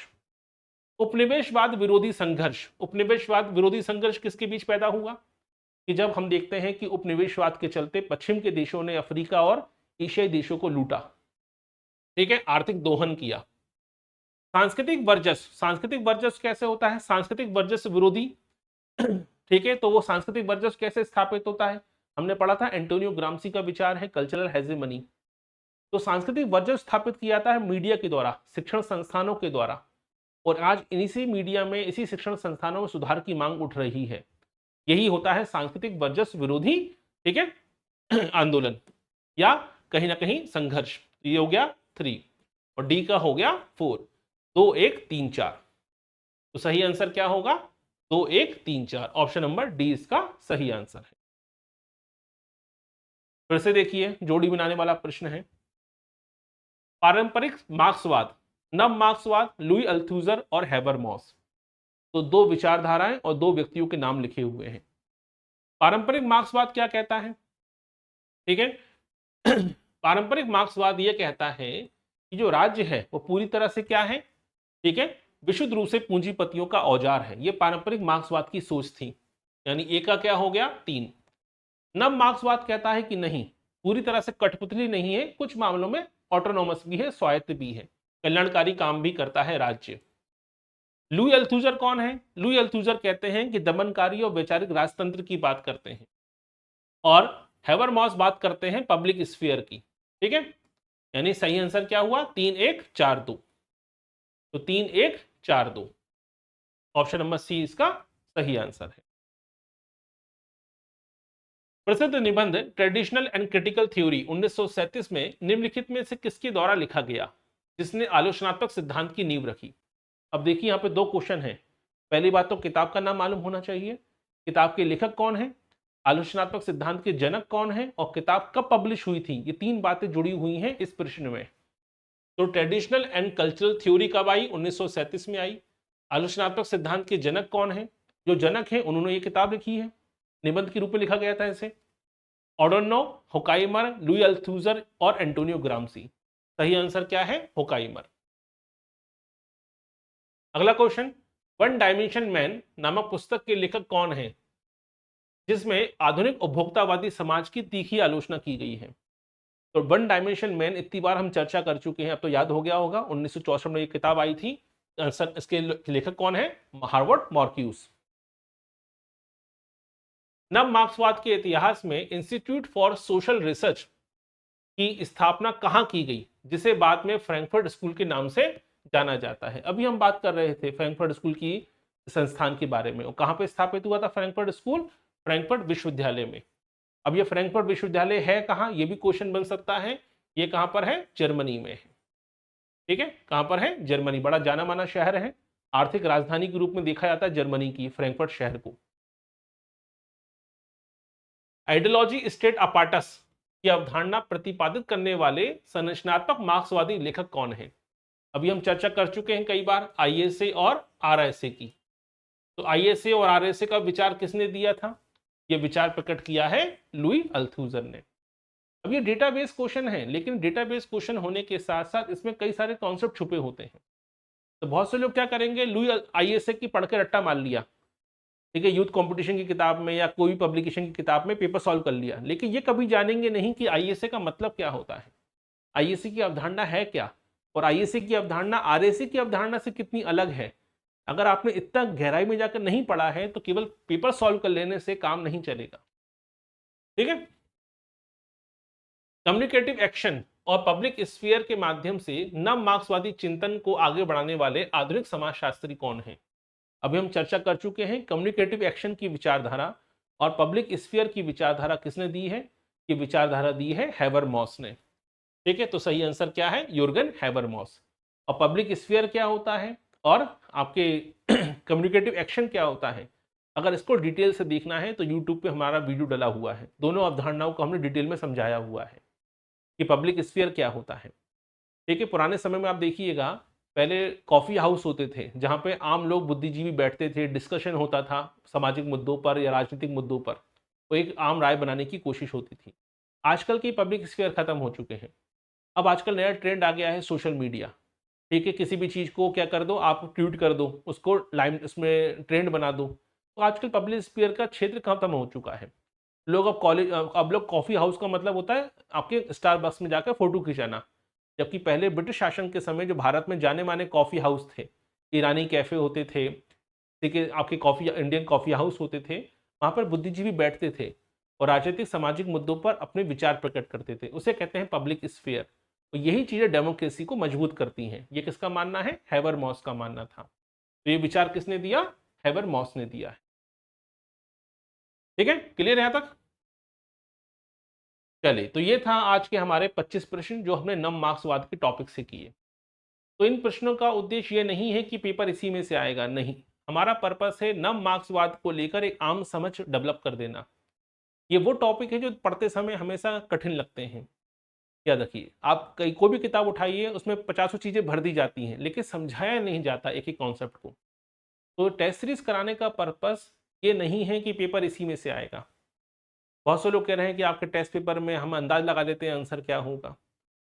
S1: उपनिवेशवाद विरोधी संघर्ष, उपनिवेशवाद विरोधी संघर्ष किसके बीच पैदा हुआ, कि जब हम देखते हैं कि उपनिवेशवाद के चलते पश्चिम के देशों ने अफ्रीका और एशियाई देशों को लूटा, ठीक है, आर्थिक दोहन किया। सांस्कृतिक वर्चस्व, सांस्कृतिक वर्चस्व कैसे होता है, सांस्कृतिक वर्चस्व विरोधी, ठीक है, तो वो सांस्कृतिक वर्चस्व कैसे स्थापित होता है, हमने पढ़ा था एंटोनियो ग्राम्सी का विचार है कल्चरल हेजेमनी। तो सांस्कृतिक वर्चस्व स्थापित किया जाता है मीडिया के द्वारा, शिक्षण संस्थानों के द्वारा, और आज इसी मीडिया में, इसी शिक्षण संस्थानों में सुधार की मांग उठ रही है। यही होता है सांस्कृतिक वर्चस्व विरोधी, ठीक है, आंदोलन या कहीं ना कहीं संघर्ष। ये हो गया 3 और डी का हो गया 4, 2 1 3 4। तो सही आंसर क्या होगा, 2 1 3 4, ऑप्शन नंबर डी इसका सही आंसर है। फिर से देखिए जोड़ी बनाने वाला प्रश्न है, पारंपरिक मार्क्सवाद, नव मार्क्सवाद, लुई अल्थूजर और हैबरमॉस, तो 2 विचारधाराएं और 2 व्यक्तियों के नाम लिखे हुए हैं। पारंपरिक मार्क्सवाद क्या कहता है, ठीक है, पारंपरिक मार्क्सवाद यह कहता है कि जो राज्य है वो पूरी तरह से क्या है, ठीक है, विशुद्ध रूप से पूंजीपतियों का औजार है। ये पारंपरिक मार्क्सवाद की सोच थी, यानी ए का क्या हो गया 3। नव मार्क्सवाद कहता है कि नहीं, पूरी तरह से कठपुतली नहीं है, कुछ मामलों में ऑटोनॉमस भी है, स्वायत्त भी है, कल्याणकारी काम भी करता है राज्य। लुई अल्थुजर कौन है? लुई अल्थुजर कहते हैं कि दमनकारी और वैचारिक राजतंत्र की बात करते हैं, और हैबरमॉस बात करते हैं पब्लिक स्फीयर की। ठीक है, यानी सही आंसर क्या हुआ? 3-1-4-2। तो 3-1-4-2 ऑप्शन नंबर सी इसका सही आंसर है। प्रसिद्ध निबंध ट्रेडिशनल एंड क्रिटिकल थ्योरी 1937 में निम्नलिखित में से किसके द्वारा लिखा गया जिसने आलोचनात्मक सिद्धांत की नींव रखी? अब देखिए यहाँ पे दो क्वेश्चन है। पहली बात तो किताब का नाम मालूम होना चाहिए, किताब के लेखक कौन है, आलोचनात्मक सिद्धांत के जनक कौन है, और किताब कब पब्लिश हुई थी। ये तीन बातें जुड़ी हुई हैं इस प्रश्न में। तो ट्रेडिशनल एंड कल्चरल थ्योरी कब आई? 1937 में आई। आलोचनात्मक सिद्धांत के जनक कौन है? जो जनक है उन्होंने ये किताब लिखी है, निबंध के रूप में लिखा गया था इसे। ऑडोनो, होकाइमर, लुई अल्थुजर और एंटोनियो ग्राम्सी। सही आंसर क्या है? होकाइमर। अगला क्वेश्चन, वन डायमेंशन मैन नामक पुस्तक के लेखक कौन है जिसमें आधुनिक उपभोक्तावादी समाज की तीखी आलोचना की गई है? तो वन डायमेंशन मैन इतनी बार हम चर्चा कर चुके हैं, अब तो याद हो गया होगा। 1964 में ये किताब आई थी। आंसर इसके लेखक कौन है? Harvard Marcus. नव मार्क्सवाद के इतिहास में इंस्टीट्यूट फॉर सोशल रिसर्च की स्थापना कहां की गई, जिसे बाद में फ्रैंकफर्ट स्कूल के नाम से जाना जाता है? अभी हम बात कर रहे थे फ्रैंकफर्ट स्कूल की संस्थान के बारे में। और कहां पे स्थापित हुआ था फ्रैंकफर्ट स्कूल? फ्रैंकफर्ट विश्वविद्यालय में। अब ये फ्रैंकफर्ट विश्वविद्यालय है कहां, ये भी क्वेश्चन बन सकता है। ये कहां पर है? जर्मनी में है। ठीक है, कहां पर है? जर्मनी। बड़ा जाना माना शहर है, आर्थिक राजधानी के रूप में देखा जाता है जर्मनी की फ्रैंकफर्ट शहर को। आइडियोलॉजी स्टेट अपार्टस की अवधारणा प्रतिपादित करने वाले संरचनात्मक मार्क्सवादी लेखक कौन है? अभी हम चर्चा कर चुके हैं कई बार आईएसए और आरएसए की। तो आईएसए और आरएसए का विचार किसने दिया था? यह विचार प्रकट किया है लुई अल्थुजर ने। अब ये डेटाबेस क्वेश्चन है, लेकिन डेटाबेस क्वेश्चन होने के साथ साथ इसमें कई सारे कॉन्सेप्ट छुपे होते हैं। तो बहुत से लोग क्या करेंगे, लुई आईएसए की पढ़ के रट्टा मार लिया, ठीक है, यूथ कंपटीशन की किताब में या कोई पब्लिकेशन की किताब में पेपर सॉल्व कर लिया, लेकिन ये कभी जानेंगे नहीं कि आईएसए का मतलब क्या होता है, आईएसए की अवधारणा है क्या, और आईएसए की अवधारणा आरएसए की अवधारणा से कितनी अलग है। अगर आपने इतना गहराई में जाकर नहीं पढ़ा है तो केवल पेपर सॉल्व कर लेने से काम नहीं चलेगा। ठीक है, कम्युनिकेटिव एक्शन और पब्लिक स्फीयर के माध्यम से नव मार्क्सवादी चिंतन को आगे बढ़ाने वाले आधुनिक समाजशास्त्री कौन हैं? अभी हम चर्चा कर चुके हैं कम्युनिकेटिव एक्शन की विचारधारा और पब्लिक स्फीयर की विचारधारा किसने दी है? ये विचारधारा दी है हैबरमॉस ने। ठीक है, तो सही आंसर क्या है? यूर्गन हैबरमॉस। और पब्लिक स्फीयर क्या होता है और आपके कम्युनिकेटिव एक्शन क्या होता है, अगर इसको डिटेल से देखना है तो यूट्यूब पे हमारा वीडियो डला हुआ है, दोनों अवधारणाओं को हमने डिटेल में समझाया हुआ है कि पब्लिक स्फीयर क्या होता है। ठीक है, पुराने समय में आप देखिएगा, पहले कॉफ़ी हाउस होते थे जहाँ पे आम लोग बुद्धिजीवी बैठते थे, डिस्कशन होता था सामाजिक मुद्दों पर या राजनीतिक मुद्दों पर, तो एक आम राय बनाने की कोशिश होती थी। आजकल की पब्लिक स्फीयर खत्म हो चुके हैं। अब आजकल नया ट्रेंड आ गया है सोशल मीडिया। ठीक है, किसी भी चीज़ को क्या कर दो, आप ट्वीट कर दो, उसको लाइम उसमें ट्रेंड बना दो। तो आजकल पब्लिक स्फीयर का क्षेत्र खत्म हो चुका है। लोग अब लोग कॉफ़ी हाउस का मतलब होता है आपके स्टारबक्स में जाकर फोटो खिंचाना, जबकि पहले ब्रिटिश शासन के समय जो भारत में जाने माने कॉफ़ी हाउस थे, ईरानी कैफ़े होते थे, ठीक है, आपके कॉफ़ी इंडियन कॉफ़ी हाउस होते थे, वहाँ पर बुद्धिजीवी बैठते थे और राजनीतिक सामाजिक मुद्दों पर अपने विचार प्रकट करते थे। उसे कहते हैं पब्लिक स्फीयर। तो यही चीज़ें डेमोक्रेसी को मजबूत करती हैं। ये किसका मानना है? हैबरमॉस का मानना था। तो ये विचार किसने दिया? हैबरमॉस ने दिया है। ठीक है, क्लियर है यहाँ तक? चलिए, तो ये था आज के हमारे 25 प्रश्न जो हमने नव मार्क्सवाद के टॉपिक से किए। तो इन प्रश्नों का उद्देश्य ये नहीं है कि पेपर इसी में से आएगा, नहीं। हमारा पर्पस है नव मार्क्सवाद को लेकर एक आम समझ डेवलप कर देना। ये वो टॉपिक है जो पढ़ते समय हमेशा कठिन लगते हैं। याद रखिए, आप कोई भी किताब उठाइए, उसमें 50 चीज़ें भर दी जाती हैं, लेकिन समझाया नहीं जाता एक एक कॉन्सेप्ट को। तो टेस्ट सीरीज कराने का पर्पस ये नहीं है कि पेपर इसी में से आएगा। बहुत से लोग कह रहे हैं कि आपके टेस्ट पेपर में हम अंदाज लगा देते हैं आंसर क्या होगा,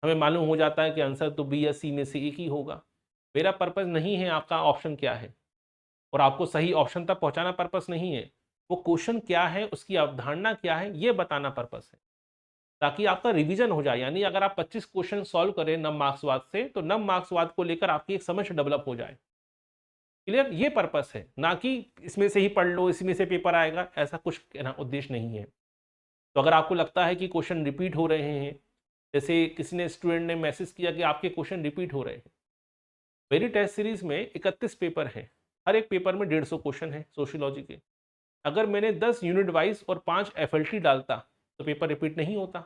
S1: हमें मालूम हो जाता है कि आंसर तो बी या सी में से एक ही होगा। मेरा पर्पस नहीं है आपका ऑप्शन क्या है और आपको सही ऑप्शन तक पहुंचाना पर्पस नहीं है। वो क्वेश्चन क्या है, उसकी अवधारणा क्या है, ये बताना पर्पस है, ताकि आपका रिवीजन हो जाए। यानी अगर आप 25 क्वेश्चन सॉल्व करें नव मार्क्सवाद से, तो नव मार्क्सवाद को लेकर आपकी एक समझ डेवलप हो जाए। क्लियर, ये पर्पस है, ना कि इसमें से ही पढ़ लो इसमें से पेपर आएगा, ऐसा कुछ उद्देश्य नहीं है। तो अगर आपको लगता है कि क्वेश्चन रिपीट हो रहे हैं, जैसे किसी ने स्टूडेंट ने मैसेज किया कि आपके क्वेश्चन रिपीट हो रहे हैं, मेरी टेस्ट सीरीज में 31 पेपर हैं, हर एक पेपर में 150 क्वेश्चन है सोशियोलॉजी के। अगर मैंने 10 यूनिट वाइज और 5 FLT डालता तो पेपर रिपीट नहीं होता,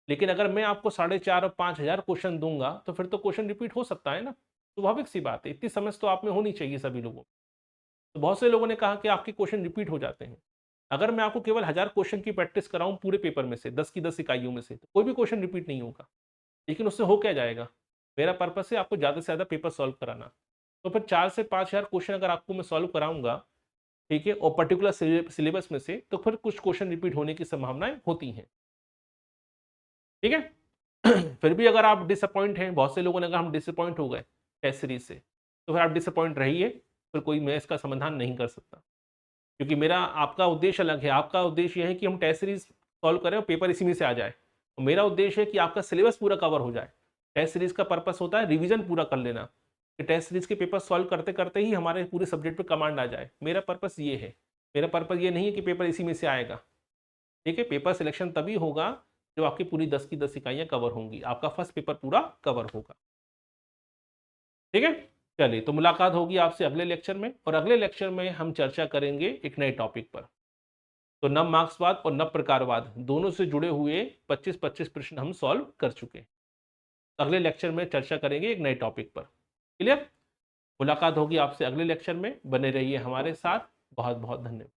S1: लेकिन अगर मैं आपको 4,500 और 5,000 क्वेश्चन दूंगा तो फिर तो क्वेश्चन रिपीट हो सकता है ना। स्वाभाविक सी बात है, इतनी समझ तो आप में होनी चाहिए सभी लोगों। तो बहुत से लोगों ने कहा कि आपके क्वेश्चन रिपीट हो जाते हैं। अगर मैं आपको केवल 1000 क्वेश्चन की प्रैक्टिस कराऊं पूरे पेपर में से 10 की 10 इकाइयों में से, तो कोई भी क्वेश्चन रिपीट नहीं होगा। लेकिन उससे हो क्या जाएगा, मेरा पर्पस है आपको ज़्यादा से ज़्यादा पेपर सॉल्व कराना। तो फिर 4 से 5,000 क्वेश्चन अगर आपको मैं सॉल्व कराऊंगा, ठीक है, और पर्टिकुलर सिलेबस में से, तो फिर कुछ क्वेश्चन रिपीट होने की संभावनाएं होती हैं। ठीक है। फिर भी अगर आप डिसअपॉइंट हैं, बहुत से लोगों ने कहा हम डिसअपॉइंट हो गए टेस्ट सीरीज से, तो फिर आप डिसअपॉइंट रहिए, फिर कोई मैं इसका समाधान नहीं कर सकता, क्योंकि मेरा आपका उद्देश्य अलग है। आपका उद्देश्य यह है कि हम टेस्ट सीरीज सॉल्व करें और पेपर इसी में से आ जाए, और मेरा उद्देश्य है कि आपका सिलेबस पूरा कवर हो जाए। टेस्ट सीरीज का पर्पस होता है रिवीजन पूरा कर लेना, कि टेस्ट सीरीज के पेपर सॉल्व करते करते ही हमारे पूरे सब्जेक्ट पे कमांड आ जाए। मेरा पर्पस ये है, मेरा पर्पस ये नहीं है कि पेपर इसी में से आएगा। ठीक है, पेपर सिलेक्शन तभी होगा जब आपकी पूरी 10 की 10 इकाइयाँ कवर होंगी, आपका फर्स्ट पेपर पूरा कवर होगा। ठीक है, चलिए, तो मुलाकात होगी आपसे अगले लेक्चर में, और अगले लेक्चर में हम चर्चा करेंगे एक नए टॉपिक पर। तो नव मार्क्सवाद और नव प्रकारवाद दोनों से जुड़े हुए 25-25 प्रश्न हम सॉल्व कर चुके हैं। अगले लेक्चर में चर्चा करेंगे एक नए टॉपिक पर। क्लियर, मुलाकात होगी आपसे अगले लेक्चर में, बने रहिए हमारे साथ। बहुत बहुत धन्यवाद।